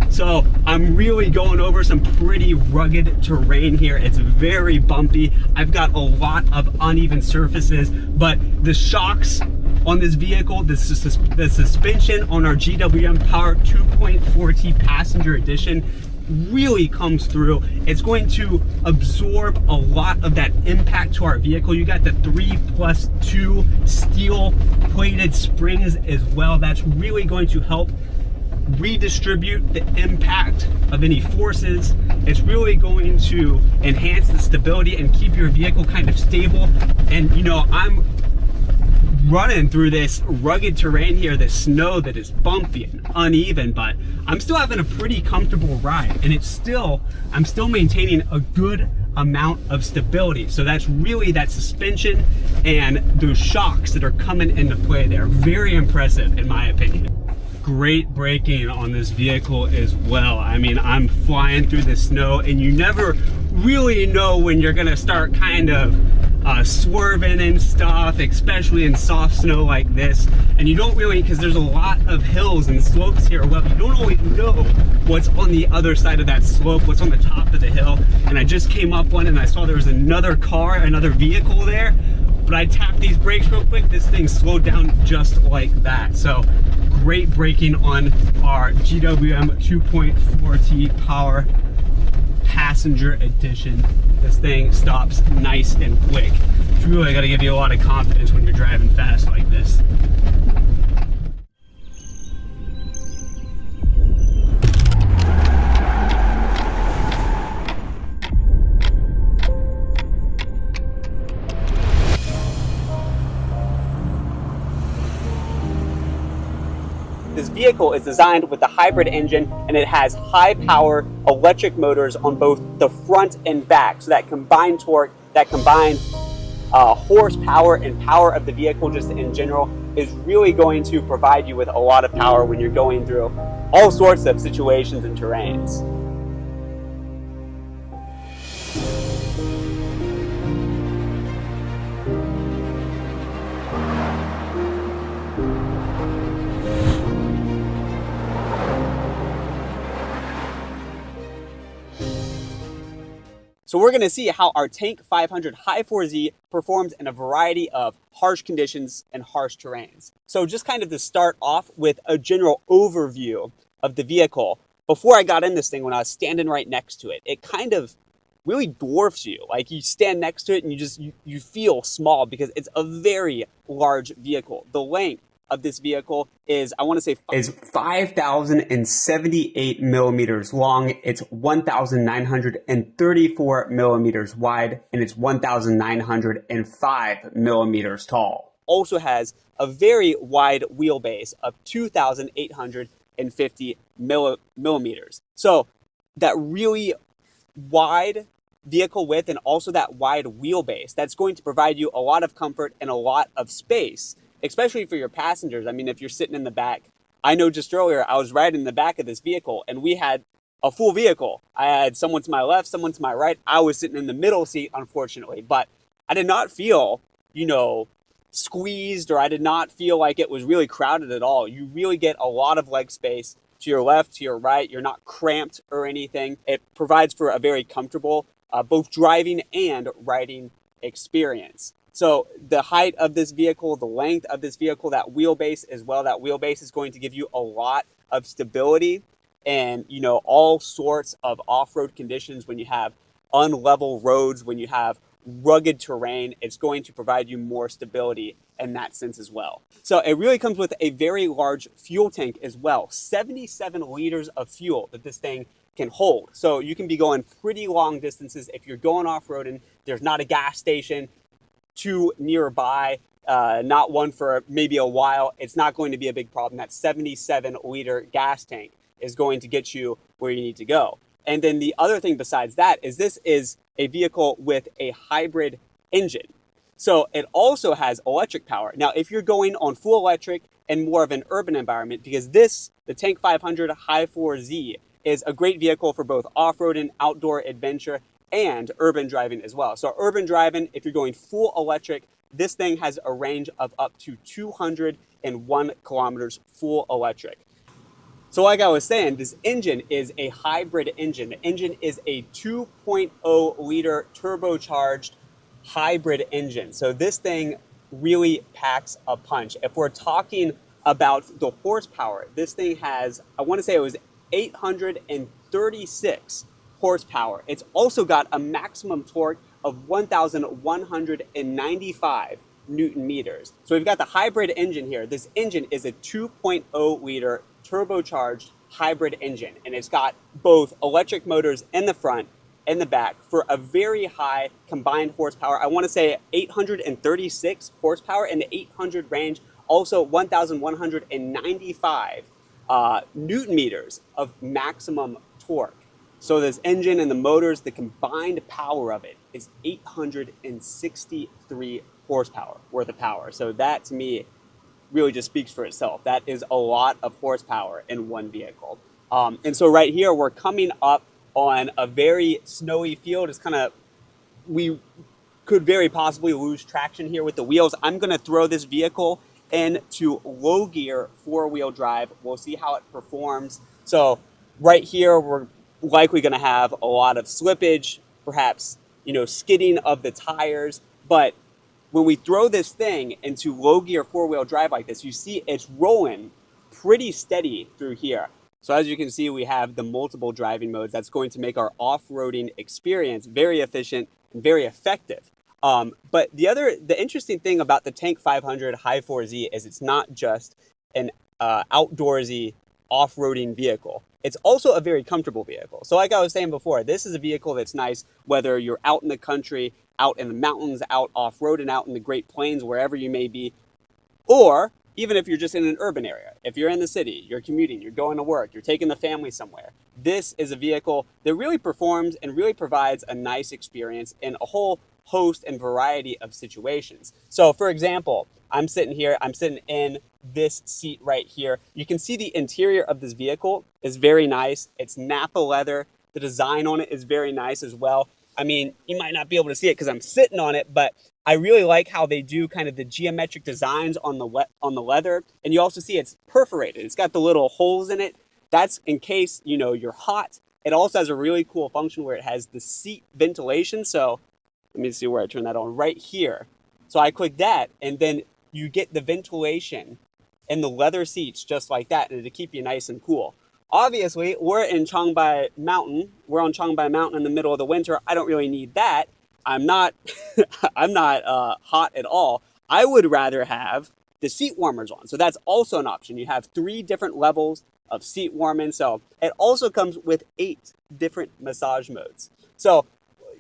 So I'm really going over some pretty rugged terrain here. It's very bumpy. I've got a lot of uneven surfaces, but the shocks on this vehicle, the suspension on our GWM Power 2.4T Passenger Edition really comes through. It's going to absorb a lot of that impact to our vehicle. You got the 3+2 steel plated springs as well. That's really going to help redistribute the impact of any forces. It's really going to enhance the stability and keep your vehicle kind of stable. And you know, I'm running through this rugged terrain here, this snow that is bumpy and uneven, but I'm still having a pretty comfortable ride, and I'm still maintaining a good amount of stability. So that's really that suspension and those shocks that are coming into play there. Very impressive in my opinion. Great braking on this vehicle as well. I mean, I'm flying through the snow, and you never really know when you're gonna start kind of swerving and stuff, especially in soft snow like this. And you don't really, because there's a lot of hills and slopes here, well, you don't always know what's on the other side of that slope, what's on the top of the hill. And I just came up one and I saw there was another car, another vehicle there, but I tapped these brakes real quick, this thing slowed down just like that. So great braking on our GWM 2.4T Power Passenger Edition. This thing stops nice and quick. It's really got to give you a lot of confidence when you're driving fast like this. This vehicle is designed with the hybrid engine, and it has high power electric motors on both the front and back. So that combined torque, that combined horsepower and power of the vehicle just in general is really going to provide you with a lot of power when you're going through all sorts of situations and terrains. So we're going to see how our Tank 500 Hi4Z performs in a variety of harsh conditions and harsh terrains. So just kind of to start off with a general overview of the vehicle, before I got in this thing, when I was standing right next to it, it kind of really dwarfs you. Like you stand next to it and you feel small because it's a very large vehicle. The length of this vehicle is, I want to say, is 5,078 millimeters long. It's 1,934 millimeters wide, and it's 1,905 millimeters tall. Also has a very wide wheelbase of 2,850 millimeters. So that really wide vehicle width and also that wide wheelbase, that's going to provide you a lot of comfort and a lot of space, especially for your passengers. I mean, if you're sitting in the back, I know just earlier I was riding in the back of this vehicle and we had a full vehicle. I had someone to my left, someone to my right. I was sitting in the middle seat, unfortunately, but I did not feel, you know, squeezed, or I did not feel like it was really crowded at all. You really get a lot of leg space to your left, to your right. You're not cramped or anything. It provides for a very comfortable both driving and riding experience. So the height of this vehicle, the length of this vehicle, that wheelbase as well, that wheelbase is going to give you a lot of stability and, you know, all sorts of off-road conditions. When you have unlevel roads, when you have rugged terrain, it's going to provide you more stability in that sense as well. So it really comes with a very large fuel tank as well, 77 liters of fuel that this thing can hold. So you can be going pretty long distances. If you're going off-road and there's not a gas station too nearby, not one for maybe a while, it's not going to be a big problem. That 77-liter gas tank is going to get you where you need to go. And then the other thing besides that is this is a vehicle with a hybrid engine. So it also has electric power. Now, if you're going on full electric and more of an urban environment, because this, the Tank 500 Hi4Z, is a great vehicle for both off-road and outdoor adventure, and urban driving as well. So urban driving, if you're going full electric, this thing has a range of up to 201 kilometers full electric. So like I was saying, this engine is a hybrid engine. The engine is a 2.0 liter turbocharged hybrid engine. So this thing really packs a punch. If we're talking about the horsepower, this thing has, I want to say it was 836 horsepower. It's also got a maximum torque of 1,195 Newton meters. So we've got the hybrid engine here. This engine is a 2.0 liter turbocharged hybrid engine, and it's got both electric motors in the front and the back for a very high combined horsepower. I want to say 836 horsepower in the 800 range, also 1,195 Newton meters of maximum torque. So this engine and the motors, the combined power of it is 863 horsepower worth of power. So that to me really just speaks for itself. That is a lot of horsepower in one vehicle. And so right here, we're coming up on a very snowy field. It's kind of, we could very possibly lose traction here with the wheels. I'm gonna throw this vehicle into low gear 4-wheel drive. We'll see how it performs. So right here, we're likely gonna have a lot of slippage, perhaps, skidding of the tires. But when we throw this thing into low gear 4-wheel drive like this, you see it's rolling pretty steady through here. So as you can see, we have the multiple driving modes. That's going to make our off-roading experience very efficient and very effective. But the interesting thing about the Tank 500 Hi4Z is it's not just an outdoorsy off-roading vehicle. It's also a very comfortable vehicle. So like I was saying before, this is a vehicle that's nice whether you're out in the country, out in the mountains, out off-roading, out in the Great Plains, wherever you may be, or even if you're just in an urban area. If you're in the city, you're commuting, you're going to work, you're taking the family somewhere. This is a vehicle that really performs and really provides a nice experience in a whole host and variety of situations. So for example, I'm sitting here, I'm sitting in this seat right here. You can see the interior of this vehicle is very nice. It's Napa leather. The design on it is very nice as well. I mean, you might not be able to see it because I'm sitting on it, but I really like how they do kind of the geometric designs on the leather. And you also see it's perforated. It's got the little holes in it. That's in case, you're hot. It also has a really cool function where it has the seat ventilation. So let me see where I turn that on right here. So I click that and then you get the ventilation in the leather seats just like that, and to keep you nice and cool. Obviously, we're in Changbai Mountain. We're on Changbai Mountain in the middle of the winter. I don't really need that. I'm not hot at all. I would rather have the seat warmers on. So that's also an option. You have 3 different levels of seat warming. So it also comes with 8 different massage modes. So,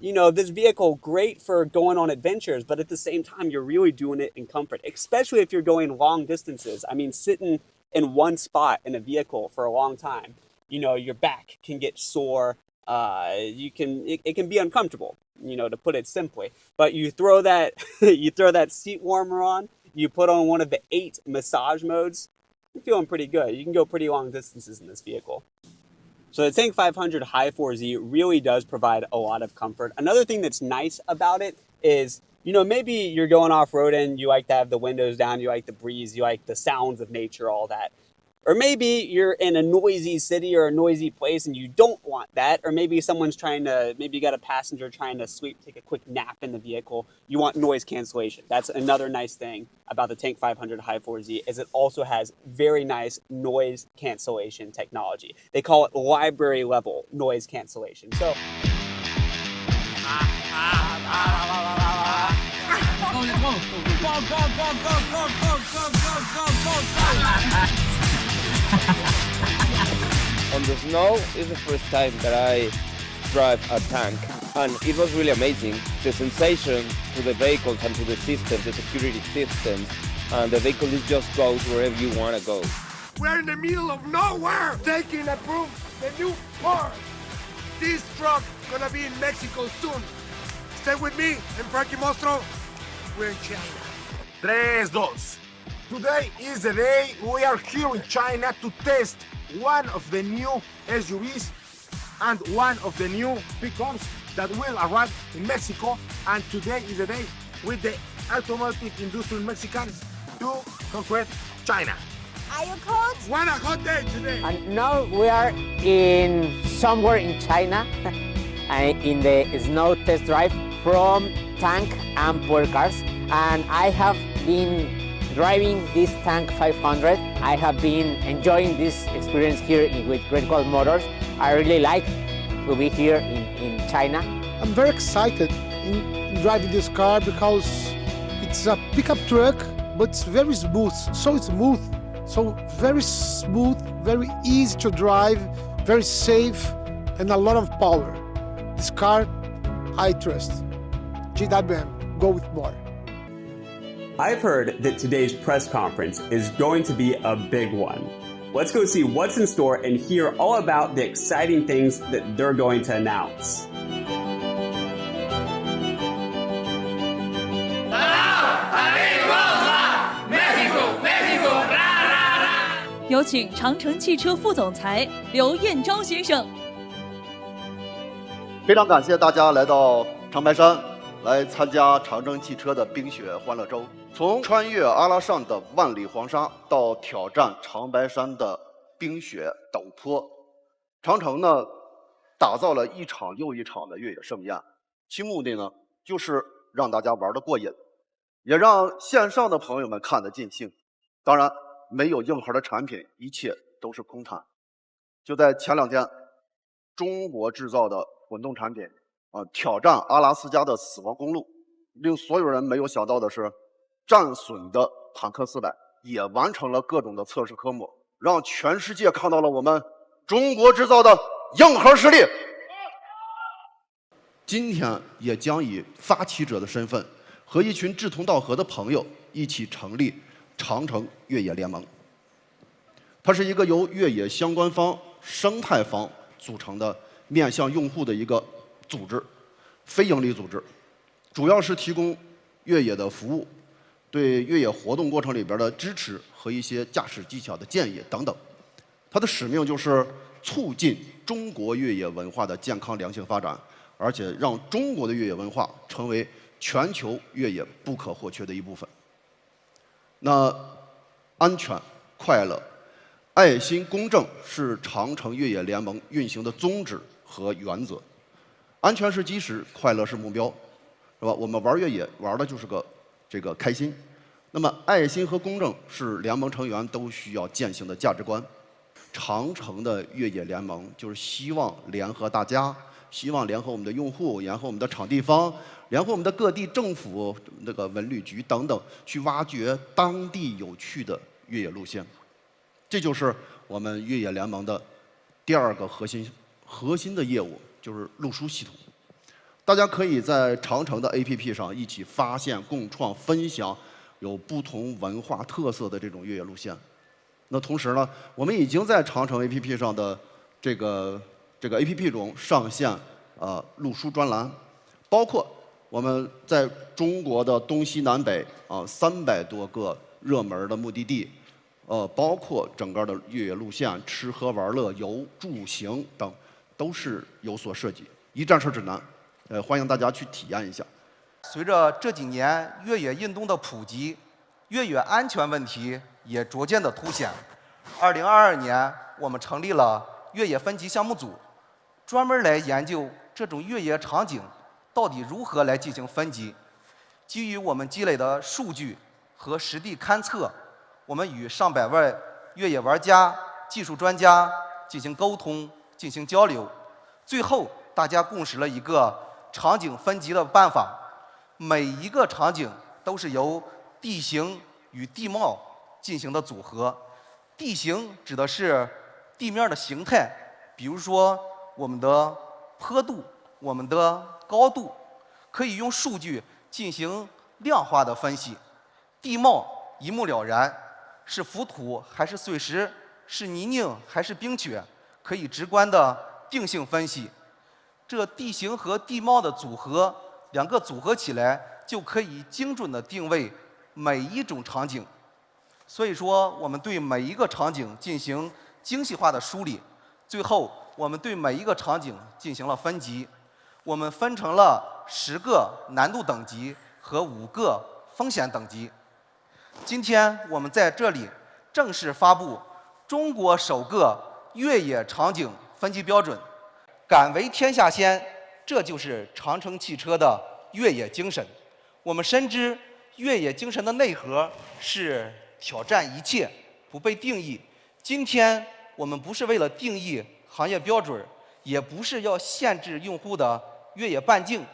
this vehicle, great for going on adventures, but at the same time, you're really doing it in comfort, especially if you're going long distances. I mean, sitting in one spot in a vehicle for a long time, your back can get sore. It can be uncomfortable, to put it simply. But you throw that seat warmer on, you put on one of the 8 massage modes, you're feeling pretty good. You can go pretty long distances in this vehicle. So the Tank 500 Hi4Z really does provide a lot of comfort. Another thing that's nice about it is, maybe you're going off-roading, you like to have the windows down, you like the breeze, you like the sounds of nature, all that. Or maybe you're in a noisy city or a noisy place and you don't want that. Or maybe maybe you got a passenger trying to take a quick nap in the vehicle. You want noise cancellation. That's another nice thing about the Tank 500 Hi4Z is it also has very nice noise cancellation technology. They call it library level noise cancellation. So On the snow is the first time that I drive a tank, and it was really amazing. The sensation to the vehicles and to the system, the security systems, and the vehicle just goes wherever you want to go. We're in the middle of nowhere, taking a proof the new part. This truck gonna be in Mexico soon. Stay with me and Frankie Mostro. We're in China. 3, 2. Today is the day we are here in China to test one of the new SUVs and one of the new pickups that will arrive in Mexico. And today is the day with the automotive industry Mexicans to conquer China. Are you cold? What a hot day today! And now we are in somewhere in China, in the snow test drive from tank and power cars. And I have been driving this tank 500. I have been enjoying this experience here with Great Wall Motors. I really like to be here in China. I'm very excited in driving this car because it's a pickup truck, but it's very smooth, so very smooth, very easy to drive, very safe, and a lot of power. This car, I trust. GWM, go with more. I've heard that today's press conference is going to be a big one. Let's go see what's in store and hear all about the exciting things that they're going to announce. 有请长城汽车副总裁刘彦昭先生。非常感谢大家来到长白山，来参加长城汽车的冰雪欢乐周。从穿越阿拉善的万里黄沙到挑战长白山的冰雪陡坡，长城呢打造了一场又一场的越野盛宴，其目的呢就是让大家玩得过瘾，也让线上的朋友们看得尽兴。当然，没有硬核的产品，一切都是空谈。就在前2天，中国制造的混动产品挑战阿拉斯加的死亡公路，令所有人没有想到的是，战损的坦克400也完成了各种的测试科目，让全世界看到了我们中国制造的硬核实力。今天也将以发起者的身份，和一群志同道合的朋友一起成立长城越野联盟。它是一个由越野相关方、生态方组成的面向用户的一个组织，非营利组织，主要是提供越野的服务，对越野活动过程里边的支持和一些驾驶技巧的建议等等。它的使命就是促进中国越野文化的健康良性发展，而且让中国的越野文化成为全球越野不可或缺的一部分。那安全、快乐、爱心、公正是长城越野联盟运行的宗旨和原则。安全是基石，快乐是目标，是吧？我们玩越野玩的就是这个开心。那么爱心和公正是联盟成员都需要践行的价值观。长城的越野联盟就是希望联合大家，希望联合我们的用户，联合我们的场地方，联合我们的各地政府、那个文旅局等等，去挖掘当地有趣的越野路线。这就是我们越野联盟的第2个核心的业务，就是路书系统。大家可以在长城的 APP 上一起发现、共创、分享有不同文化特色的这种越野路线。那同时呢，我们已经在长城 APP 上的这个 APP 中上线路书专栏，包括我们在中国的东西南北300多个热门的目的地，包括整个的越野路线、吃喝玩乐、游住行等，都是有所涉及，一站式指南，欢迎大家去体验一下。随着这几年越野运动的普及，越野安全问题也逐渐的凸显。2022年，我们成立了越野分级项目组，专门来研究这种越野场景到底如何来进行分级。基于我们积累的数据和实地勘测，我们与上百位越野玩家、技术专家进行沟通、进行交流，最后大家共识了一个场景分级的办法。每一个场景都是由地形与地貌进行的组合。地形指的是地面的形态，比如说我们的坡度、我们的高度，可以用数据进行量化的分析。地貌一目了然，是浮土还是碎石，是泥泞还是冰雪，可以直观的定性分析。这地形和地貌的组合，两个组合起来，就可以精准的定位每一种场景。所以说，我们对每一个场景进行精细化的梳理，最后我们对每一个场景进行了分级。我们分成了10个难度等级和5个风险等级。今天我们在这里正式发布中国首个越野场景分级标准，敢为天下先，这就是长城汽车的越野精神。我们深知越野精神的内核是挑战一切，不被定义。今天我们不是为了定义行业标准，也不是要限制用户的越野半径，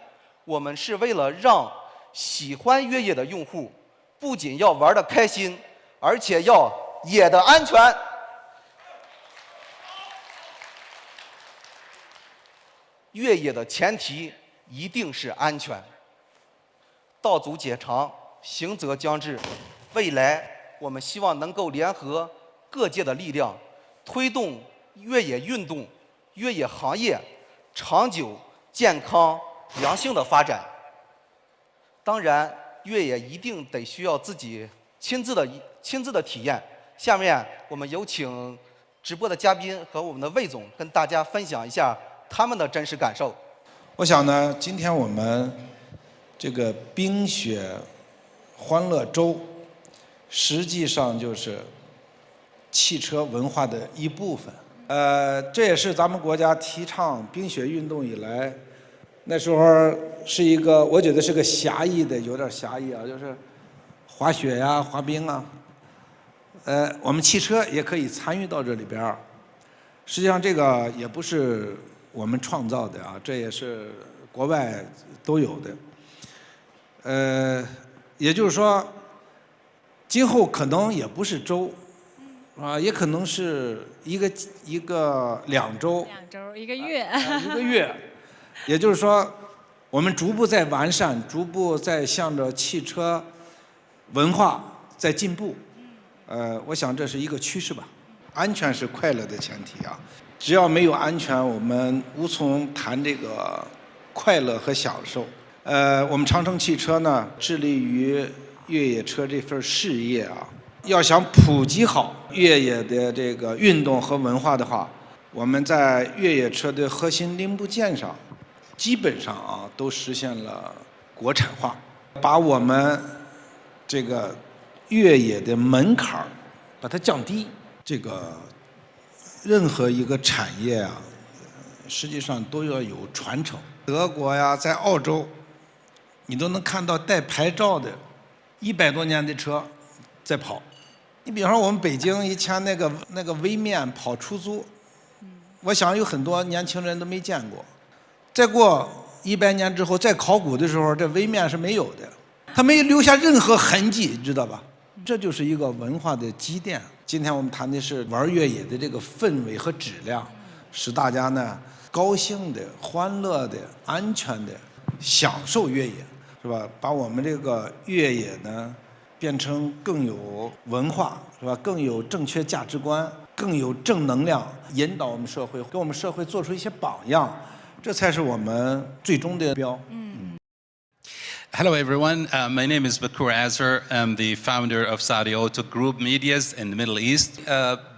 我们是为了让喜欢越野的用户不仅要玩得开心，而且要野得安全。越野的前提一定是安全。道阻且长，行则将至。未来我们希望能够联合各界的力量，推动越野运动、越野行业长久、健康、良性的发展。当然，越野一定得需要自己亲自的体验。下面我们有请直播的嘉宾和我们的魏总跟大家分享一下他们的真实感受。我想呢，今天我们这个冰雪欢乐周，实际上就是汽车文化的一部分。这也是咱们国家提倡冰雪运动以来，那时候是一个，我觉得是个狭义的，有点狭义啊，就是滑雪呀、滑冰啊。我们汽车也可以参与到这里边儿。实际上，这个也不是我们创造的啊，这也是国外都有的。也就是说，今后可能也不是周，也可能是2周，2周1个月，1个月。也就是说，我们逐步在完善，逐步在向着汽车文化在进步。我想这是一个趋势吧。安全是快乐的前提啊，只要没有安全，我们无从谈这个快乐和享受。我们长城汽车呢，致力于越野车这份事业啊，要想普及好越野的这个运动和文化的话，我们在越野车的核心零部件上，基本上啊都实现了国产化，把我们这个越野的门槛把它降低。这个任何一个产业啊，实际上都要有传承。德国呀，在澳洲，你都能看到带牌照的100多年的车在跑。你比方说我们北京以前那个微面跑出租，我想有很多年轻人都没见过。再过100年之后，再考古的时候，这微面是没有的，它没留下任何痕迹，知道吧？这就是一个文化的积淀。今天我们谈的是玩越野的这个氛围和质量，使大家呢高兴的、欢乐的、安全的享受越野，是吧？把我们这个越野呢变成更有文化，是吧？更有正确价值观，更有正能量，引导我们社会，给我们社会做出一些榜样，这才是我们最终的目标。Hello everyone, my name is Bakur Azhar. I'm the founder of Saudi Auto Group Medias in the Middle East.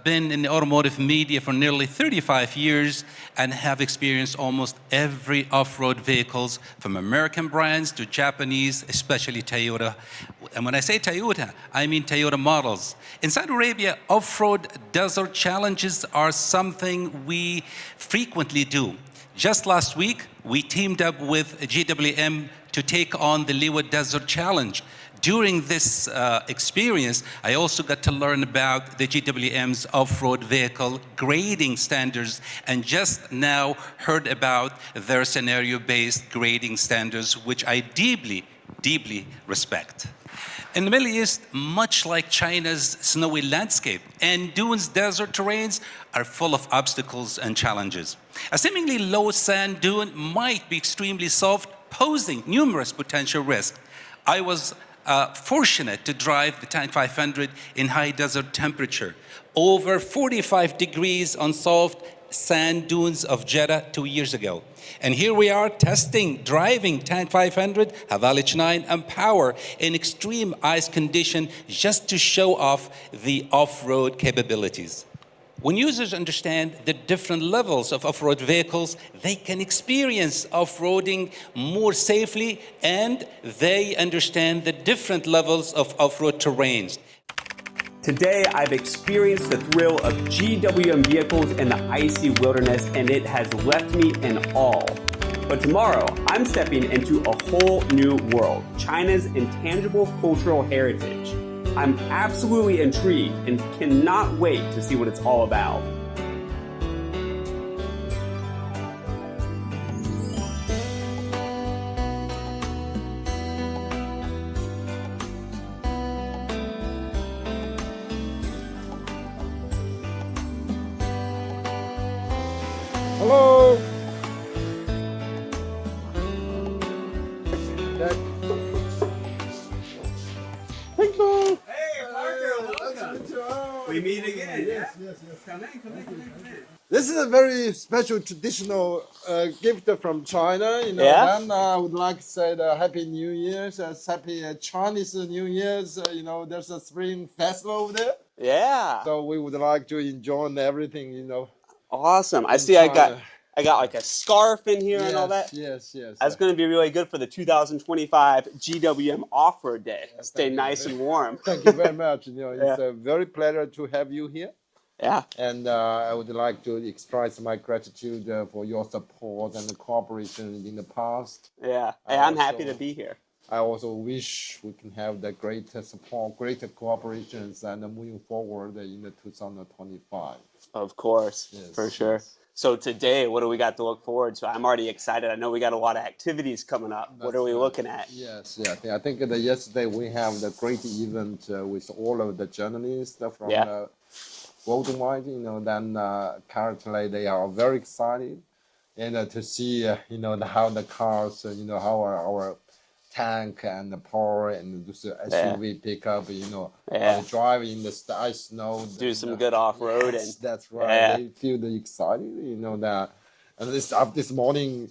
Been in the automotive media for nearly 35 years and have experienced almost every off-road vehicles from American brands to Japanese, especially Toyota. And when I say Toyota, I mean Toyota models. In Saudi Arabia, off-road desert challenges are something we frequently do. Just last week, we teamed up with GWM to take on the Liwa Desert Challenge. During this experience, I also got to learn about the GWM's off-road vehicle grading standards, and just now heard about their scenario-based grading standards, which I deeply, deeply respect. In the Middle East, much like China's snowy landscape, and dunes desert terrains are full of obstacles and challenges. A seemingly low sand dune might be extremely soft, posing numerous potential risks. I was fortunate to drive the Tank 500 in high desert temperature, over 45 degrees on soft sand dunes of Jeddah 2 years ago. And here we are driving Tank 500, Havalich 9, and Power in extreme ice condition just to show off the off-road capabilities. When users understand the different levels of off-road vehicles, they can experience off-roading more safely, and they understand the different levels of off-road terrains. Today, I've experienced the thrill of GWM vehicles in the icy wilderness, and it has left me in awe. But tomorrow, I'm stepping into a whole new world, China's intangible cultural heritage. I'm absolutely intrigued and cannot wait to see what it's all about. Hello. Ping pong. Hey, Parker, welcome. We meet again. Yes. Come in. This is a very special traditional gift from China. You know, Yeah? then I would like to say the Happy New Year's, Happy Chinese New Year's. You know, there's a spring festival over there. Yeah. So we would like to enjoy everything, you know. Awesome. I see China. I got like a scarf in here and all that. Yes. That's going to be really good for the 2025 GWM Off-Road Day. Stay nice and warm. Thank you very much. You know, it's a very pleasure to have you here. Yeah. And I would like to express my gratitude for your support and cooperation in the past. Yeah. Hey, I'm happy to be here. I also wish we can have the greater support, greater cooperations, and moving forward in the 2025. Of course, for sure. Yes. So today, what do we got to look forward to? I'm already excited. I know we got a lot of activities coming up. What are we looking at? Yes, I think that yesterday we have the great event with all of the journalists from worldwide. You know, then currently they are very excited, and to see you know how the cars, you know how our tank and the power and this SUV pickup, you know, drive in the ice, snow. Do some good off-roading. Yes, that's right. They feel excited, you know, that. And this morning,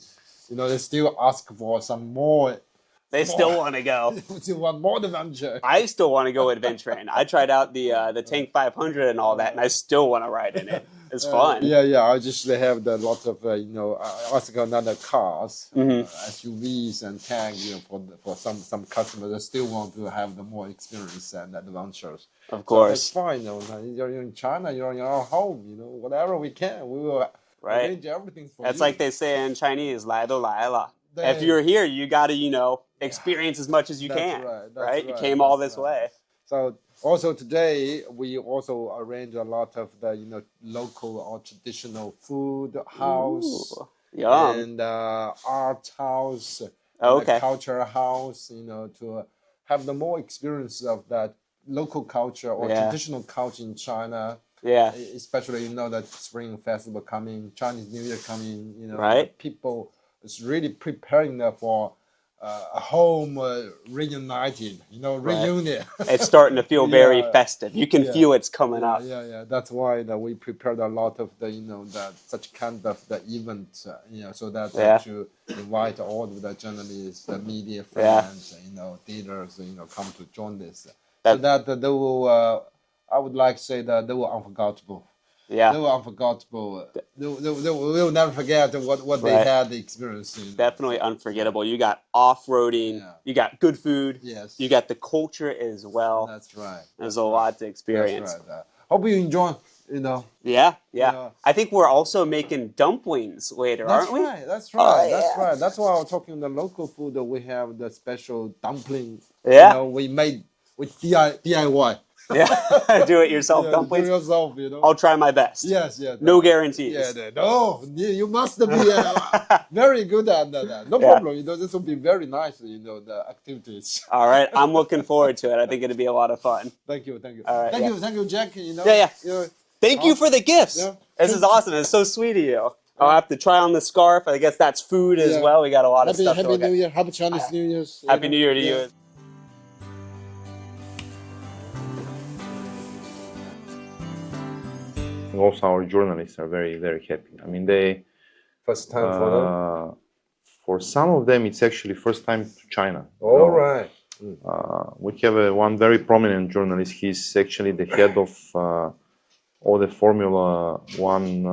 you know, they still ask for some more. They still want to go. They want more adventure. I still want to go adventuring. I tried out the Tank 500 and all that, and I still want to ride in it. It's fun. I just have the lot of you know also another cars, SUVs and tanks. You know, for some customers, they still want to have the more experience and adventures. Of course, so it's fine. You know, you're in China, you're in our home. You know, whatever we can, we will arrange everything for you. That's like they say in Chinese, 来都来了. If you're here, you got to, you know, experience as much as you can. Right? You came all this way. So also today we also arrange a lot of the local or traditional food house. Yum. And art house, culture house. You know, to have the more experience of that local culture or traditional culture in China. Yeah. Especially that Spring Festival coming, Chinese New Year coming. You know, right. People is really preparing for a home reunited, reunion. It's starting to feel very festive. You can feel it's coming up. Yeah. That's why that we prepared a lot of the, that such kind of the event, so that to invite all of the journalists, the media friends, dealers, come to join this. So that they will, I would like to say that they were unforgettable. Yeah. They were unforgettable. They will never forget what they had the experience. Definitely unforgettable. You got off-roading, you got good food, you got the culture as well. That's right. There's a lot to experience. That's right. Hope you enjoy, Yeah. I think we're also making dumplings later, aren't we? That's right. That's why I'm talking the local food. We have the special dumpling. Yeah. We made with DIY. Yeah, do it yourself dumplings. Do yourself, I'll try my best. Yes. No guarantees. No, you must be very good at that. No problem. This will be very nice. The activities. All right, I'm looking forward to it. I think it'll be a lot of fun. Thank you. All right, thank you, Jack. Thank you for the gifts. This is awesome. It's so sweet of you. I'll have to try on the scarf. I guess that's food as well. We got a lot of stuff. Happy New Year. Happy Chinese New Year. Happy New Year to you. Also, our journalists are very, very happy. I mean, they first time for them. For some of them, it's actually first time to China. All right. We have one very prominent journalist. He's actually the head of all the Formula One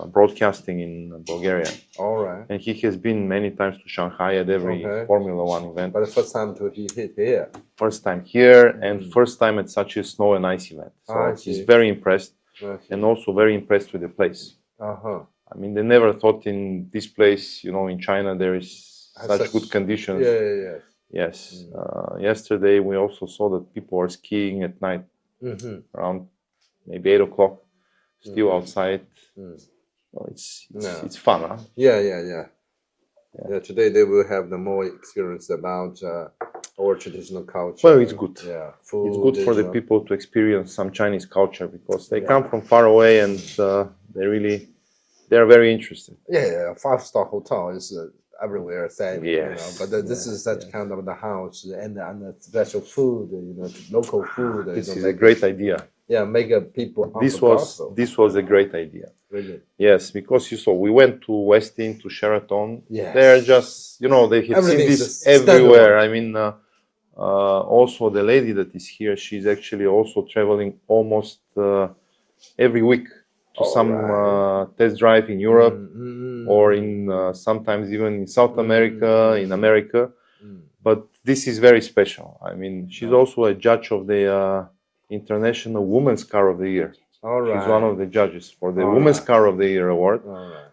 broadcasting in Bulgaria. All right. And he has been many times to Shanghai at every Formula One event. But the first time he hit here. First time here and first time at such a snow and ice event. So he's very impressed and also very impressed with the place. I mean, they never thought in this place, you know, in China, there is such good conditions. Yes. Yesterday, we also saw that people are skiing at night around maybe 8 o'clock, still outside. So it's fun, huh? Yeah. Today they will have the more experience about our traditional culture. Well, it's good. Yeah, food, it's good for the people to experience some Chinese culture because they come from far away and they are very interested. Yeah, 5-star hotel is everywhere same. Yes. You know, but this is such kind of the house and the special food, you know, local food. This is a great idea. Yeah, make people. This was a great idea. Really? Yes, because you saw we went to Westin, to Sheraton. Yes. They're just, you know, they have seen this everywhere. I mean, also the lady that is here, she's actually also traveling almost every week to some test drive in Europe or in sometimes even in South America, in America. But this is very special. I mean, she's also a judge of the International Women's Car of the Year. She's one of the judges for the Women's Car of the Year award.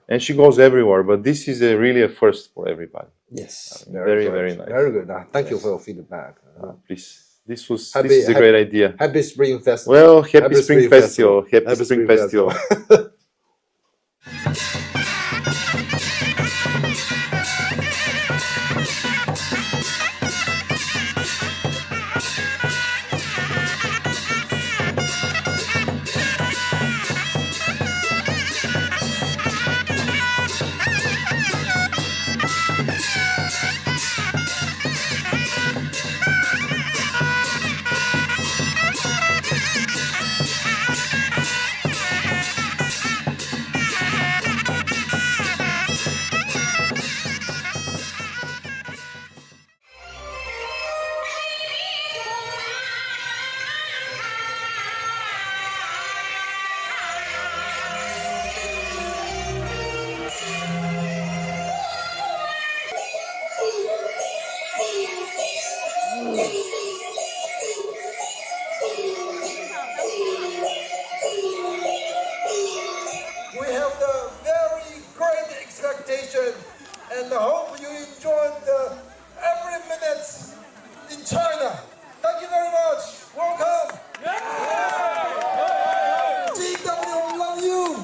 And she goes everywhere, but this is really a first for everybody. Yes. Very, very nice. Very good. Thank you for your feedback. Please. This is a great idea. Happy Spring Festival. Well, happy Spring Festival. Happy Spring Festival. We have the very great expectation and hope you enjoyed every minute in China. Thank you very much. Welcome. GWM love you.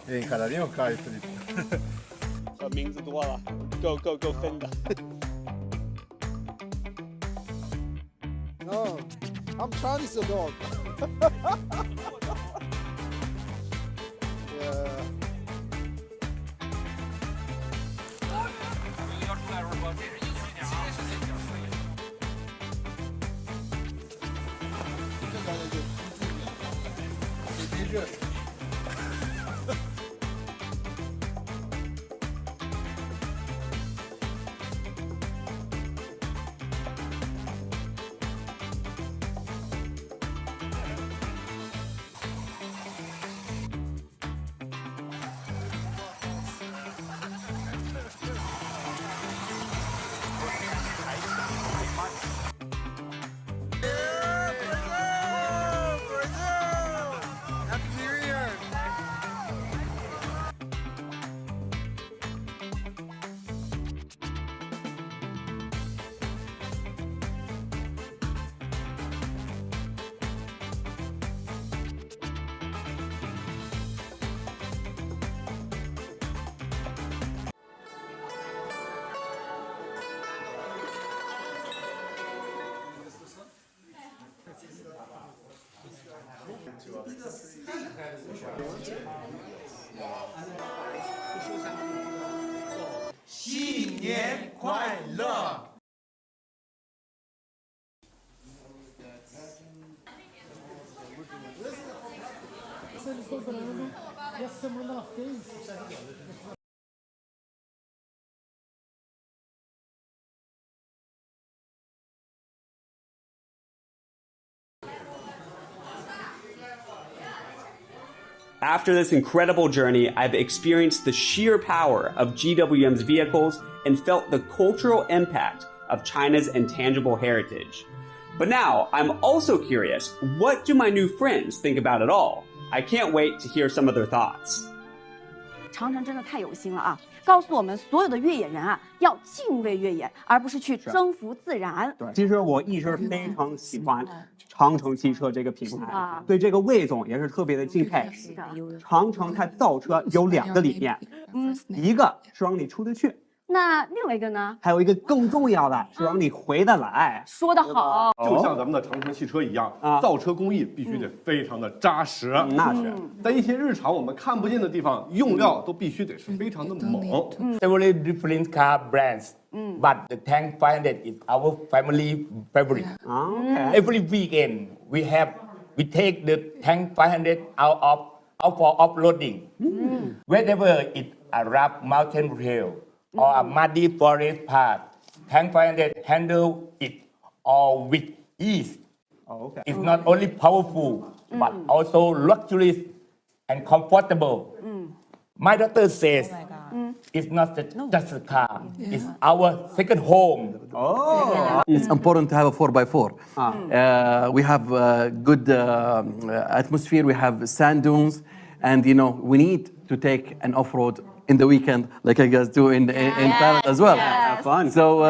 电影看了，你又看一次。把名字多了，go Fender。No, I'm Chinese dog. Yeah. Happy New Year! to other countries. After this incredible journey, I've experienced the sheer power of GWM's vehicles and felt the cultural impact of China's intangible heritage. But now, I'm also curious, what do my new friends think about it all? I can't wait to hear some of their thoughts. 长城真的太有心了啊！告诉我们所有的越野人啊，要敬畏越野，而不是去征服自然。对，其实我一直非常喜欢长城汽车这个品牌，对这个魏总也是特别的敬佩。是的，长城它造车有2个理念，一个是让你出得去，那另外一个呢？还有一个更重要的是让你回得来。说得好，就像咱们的长城汽车一样，造车工艺必须得非常的扎实。那是，在一些日常我们看不见的地方，用料都必须得是非常的猛。Several different car brands, but the Tank 500 is our family favorite. Every weekend we take the Tank 500 out for off-roading. Wherever it's a rough mountain trail or a muddy forest path, Tank 500 handle it all with ease. It's not only powerful, but also luxurious and comfortable. My daughter says it's not just a car, it's our second home. It's important to have a 4x4. We have good atmosphere, we have sand dunes, and you know, we need to take an off-road in the weekend, like I guys do in Paris as well. Have fun. So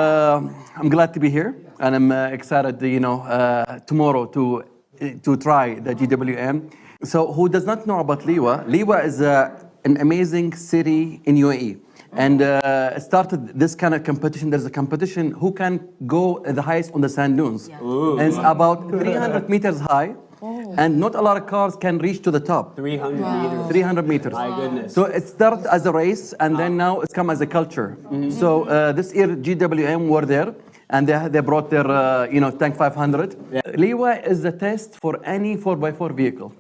I'm glad to be here, and I'm excited, you know, tomorrow to try the GWM. So who does not know about Liwa? Liwa is an amazing city in UAE. And it started this kind of competition. There's a competition who can go the highest on the sand dunes. And it's about 300 meters high. And not a lot of cars can reach to the top. 300 meters. 300 meters. My goodness. So it started as a race, and then now it's come as a culture. So this year GWM were there, and they brought their Tank 500. Liwa is the test for any 4x4 vehicle.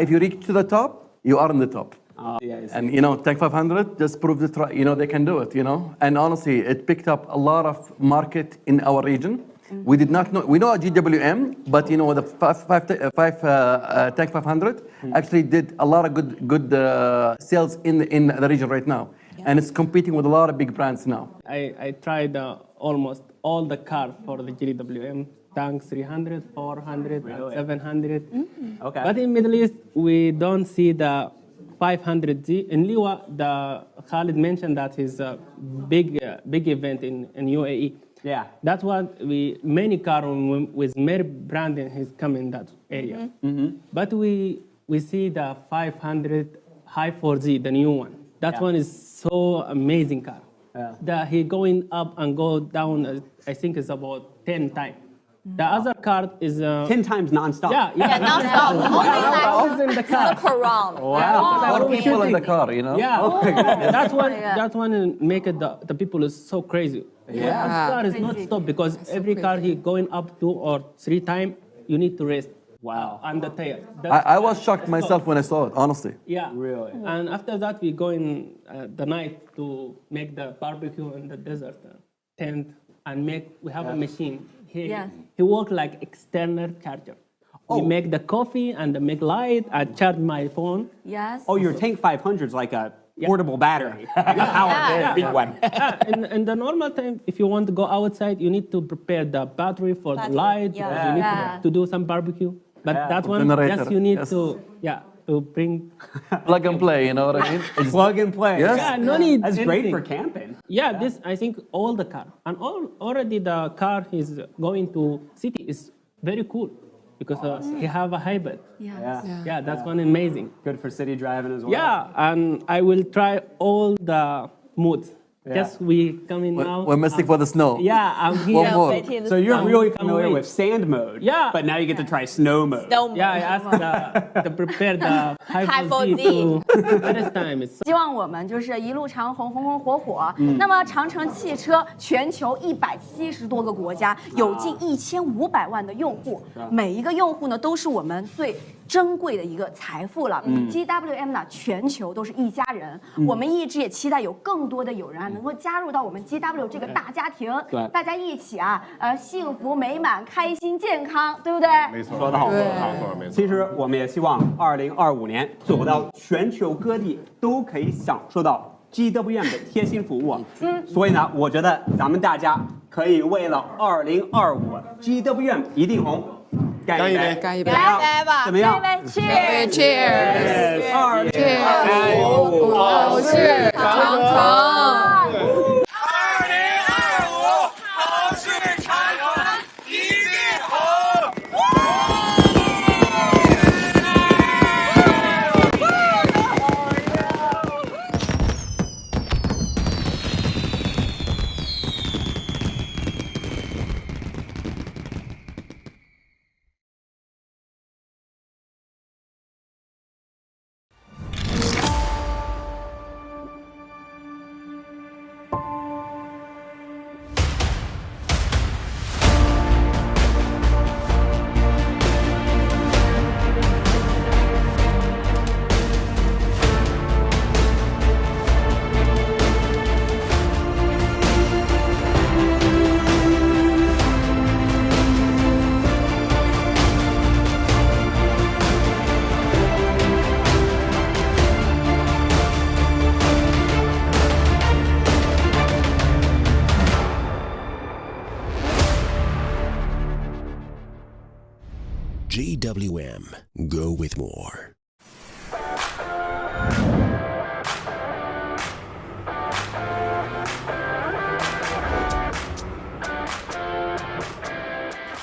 If you reach to the top, you are on the top. And Tank 500 just proved it, they can do it, And honestly, it picked up a lot of market in our region. We did not know, we know a GWM, but the Tank 500 actually did a lot of good sales in the region right now. And it's competing with a lot of big brands now. I tried almost all the cars for the GWM, Tank 300, 400, 700. Okay. But in Middle East, we don't see the 500Z. In Liwa, the Khalid mentioned that is a big event in UAE. Yeah. That's what many cars with many branding has come in that area. But we see the 500 High 4Z, the new one. That one is so amazing car. That he going up and go down, I think it's about 10 times. The other car is 10 times non-stop. Yeah, non-stop. Only like in the car. circle round. Wow, a lot of people in the car, Yeah, that one make it the people is so crazy. This car is not stop because every car he going up 2 or 3 times, you need to rest. Wow. On the tail. I was shocked myself when I saw it, honestly. Yeah. Really? And after that, we go in the night to make the barbecue in the desert tent and we have a machine. He work like external charger. We make the coffee and make light and charge my phone. Yes. Oh, your Tank 500 is like a portable battery. Big one. In the normal time, if you want to go outside, you need to prepare the battery for the light. You need to do some barbecue. But that one, Generator. you need to bring... Plug and play, you know what I mean? Plug and play. Yes. Yeah, no need That's great anything. for camping. Yeah, this, I think, all the car. And already the car is going to city is very cool because he have a hybrid. Yeah, that's one amazing. Good for city driving as well. Yeah, and I will try all the modes. Just we coming now. We're missing for the snow. Yeah, I'm here. One more. So you're really familiar with sand mode. Yeah. But now you get to try snow mode. Yeah, I asked to prepare the high for Z to this time. 希望我们就是一路长虹，红红火火。那么长城汽车全球170多个国家，有近1500万的用户，每一个用户呢都是我们最珍贵的一个财富了。GWM 呢，全球都是一家人，我们一直也期待有更多的友人啊能够加入到我们 GW 这个大家庭，大家一起啊，幸福美满、开心、健康，对不对？没错，说得好，说得好，没错。其实我们也希望2025年走到全球各地都可以享受到 GWM 的贴心服务。所以呢，我觉得咱们大家可以为了2025 GWM 一定红。干一杯！干一杯！来吧！怎么样 ？Cheers！ 2025好事长城。好事长城一定红。GWM, go with more.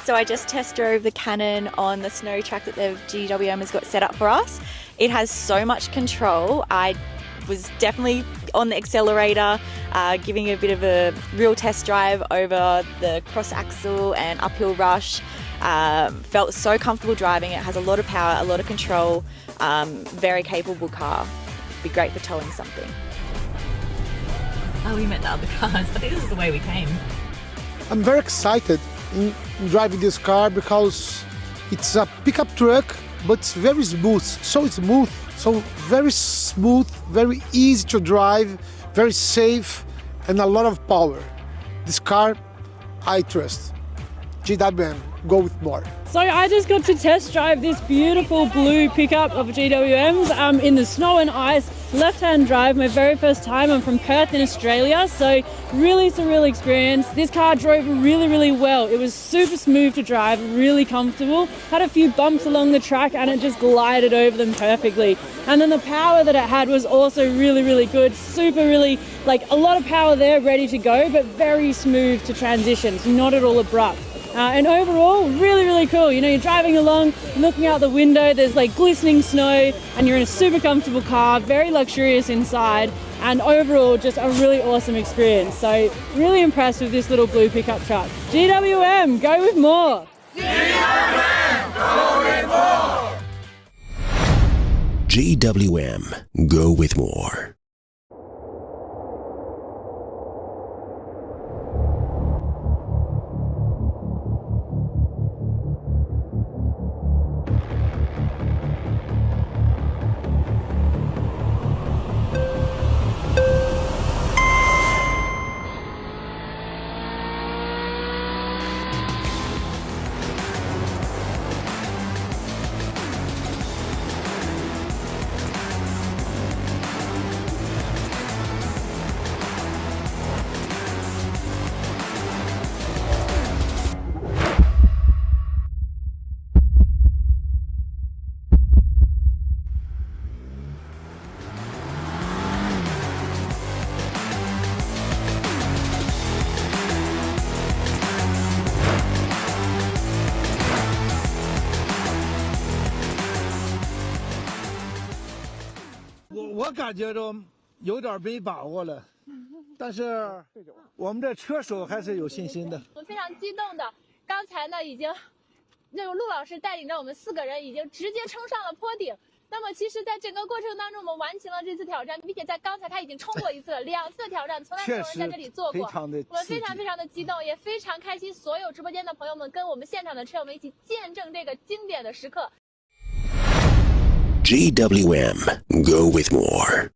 So I just test drove the Cannon on the snow track that the GWM has got set up for us. It has so much control. I was definitely on the accelerator, giving a bit of a real test drive over the cross axle and uphill rush. Felt so comfortable driving it. Has a lot of power, a lot of control, very capable car. Be great for towing something. Oh, we met the other cars. I think this is the way we came. I'm very excited in driving this car because it's a pickup truck, but it's very smooth, so very smooth, very easy to drive, very safe, and a lot of power. This car, I trust. GWM, go with more. So I just got to test drive this beautiful blue pickup of GWM's in the snow and ice, left-hand drive, my very first time. I'm from Perth in Australia, so really surreal experience. This car drove really well. It was super smooth to drive, really comfortable. Had a few bumps along the track and it just glided over them perfectly. And then the power that it had was also really good. Super like a lot of power there, ready to go, but very smooth to transition, so not at all abrupt. And overall, really cool. You know, you're driving along, looking out the window, there's like glistening snow, and you're in a super comfortable car, very luxurious inside, and overall just a really awesome experience. So really impressed with this little blue pickup truck. GWM, go with more! GWM, go with more! GWM, go with more. 但是我们的车手还是有信心的。我们非常激动的，刚才呢已经，那个陆老师带领着我们4个人已经直接冲上了坡顶。那么其实，在整个过程当中，我们完成了这次挑战，并且在刚才他已经冲过一次了，2次挑战，从来没有人在这里做过。我们非常非常的激动，也非常开心，所有直播间的朋友们跟我们现场的车友们一起见证这个经典的时刻。GWM, go with more.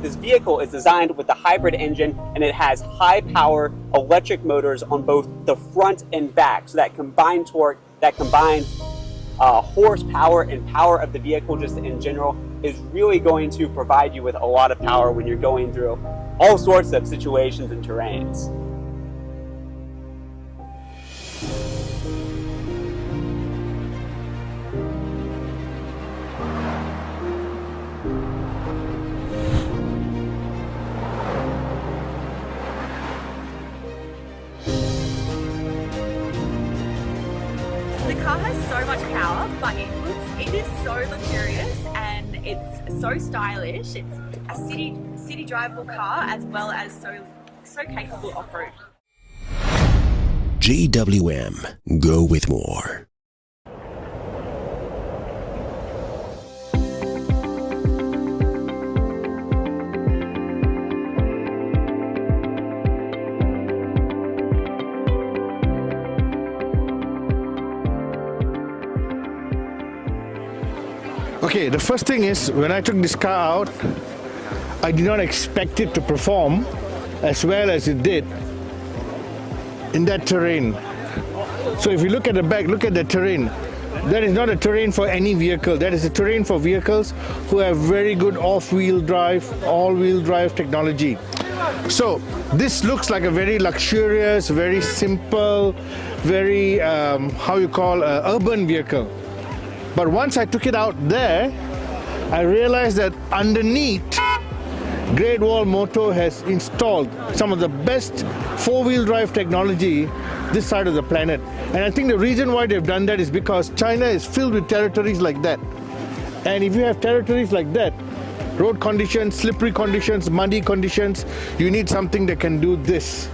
This vehicle is designed with the hybrid engine, and it has high power electric motors on both the front and back. So that combined torque, that combined horsepower and power of the vehicle just in general is really going to provide you with a lot of power when you're going through all sorts of situations and terrains. The car has so much power, but it is so luxurious and it's so stylish. It's a city drivable car as well as so capable off-road. GWM, go with more. Okay, the first thing is, when I took this car out, I did not expect it to perform as well as it did in that terrain. So if you look at the back, look at the terrain. That is not a terrain for any vehicle. That is a terrain for vehicles who have very good off-wheel drive, all-wheel drive technology. So this looks like a very luxurious, very simple, very, urban vehicle. But once I took it out there, I realized that underneath, Great Wall Motor has installed some of the best four-wheel drive technology this side of the planet. And I think the reason why they've done that is because China is filled with territories like that. And if you have territories like that, road conditions, slippery conditions, muddy conditions, you need something that can do this.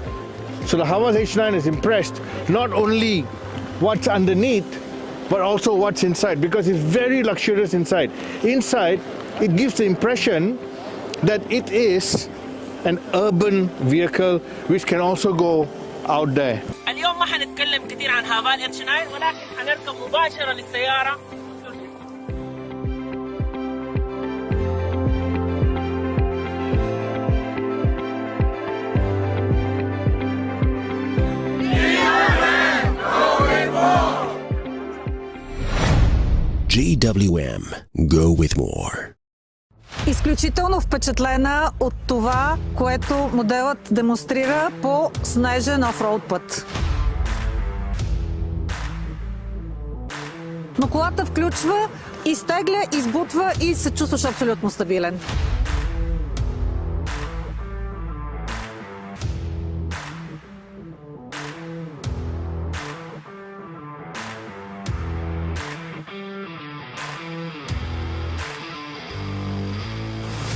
So the Haval H9 is impressed, not only what's underneath, but also what's inside, because it's very luxurious inside. Inside, it gives the impression that it is an urban vehicle which can also go out there. اليوم ما حنتكلم كثير عن هافال H9 ولكن حنركب مباشرة للسيارة. GWM, go with more. Изключително впечатлена от това, което моделът демонстрира по снежен офроуд път. Но колата включва, изтегля, избутва и се чувстваш абсолютно стабилен.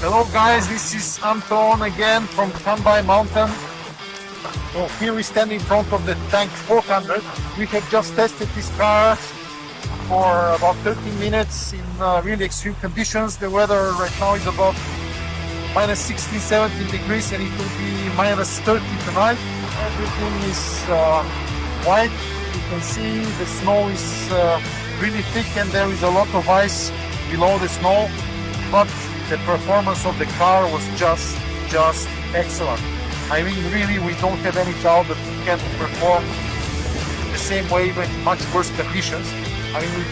Hello guys, this is Anton again from Kanbai Mountain. So here we stand in front of the Tank 400. We have just tested this car for about 13 minutes in really extreme conditions. The weather right now is about minus 16, 17 degrees and it will be minus 30 tonight. Everything is white. You can see the snow is really thick and there is a lot of ice below the snow. But the performance of the car was just excellent. I mean, really, we don't have any doubt that it can perform the same way, but in much worse conditions. I mean, we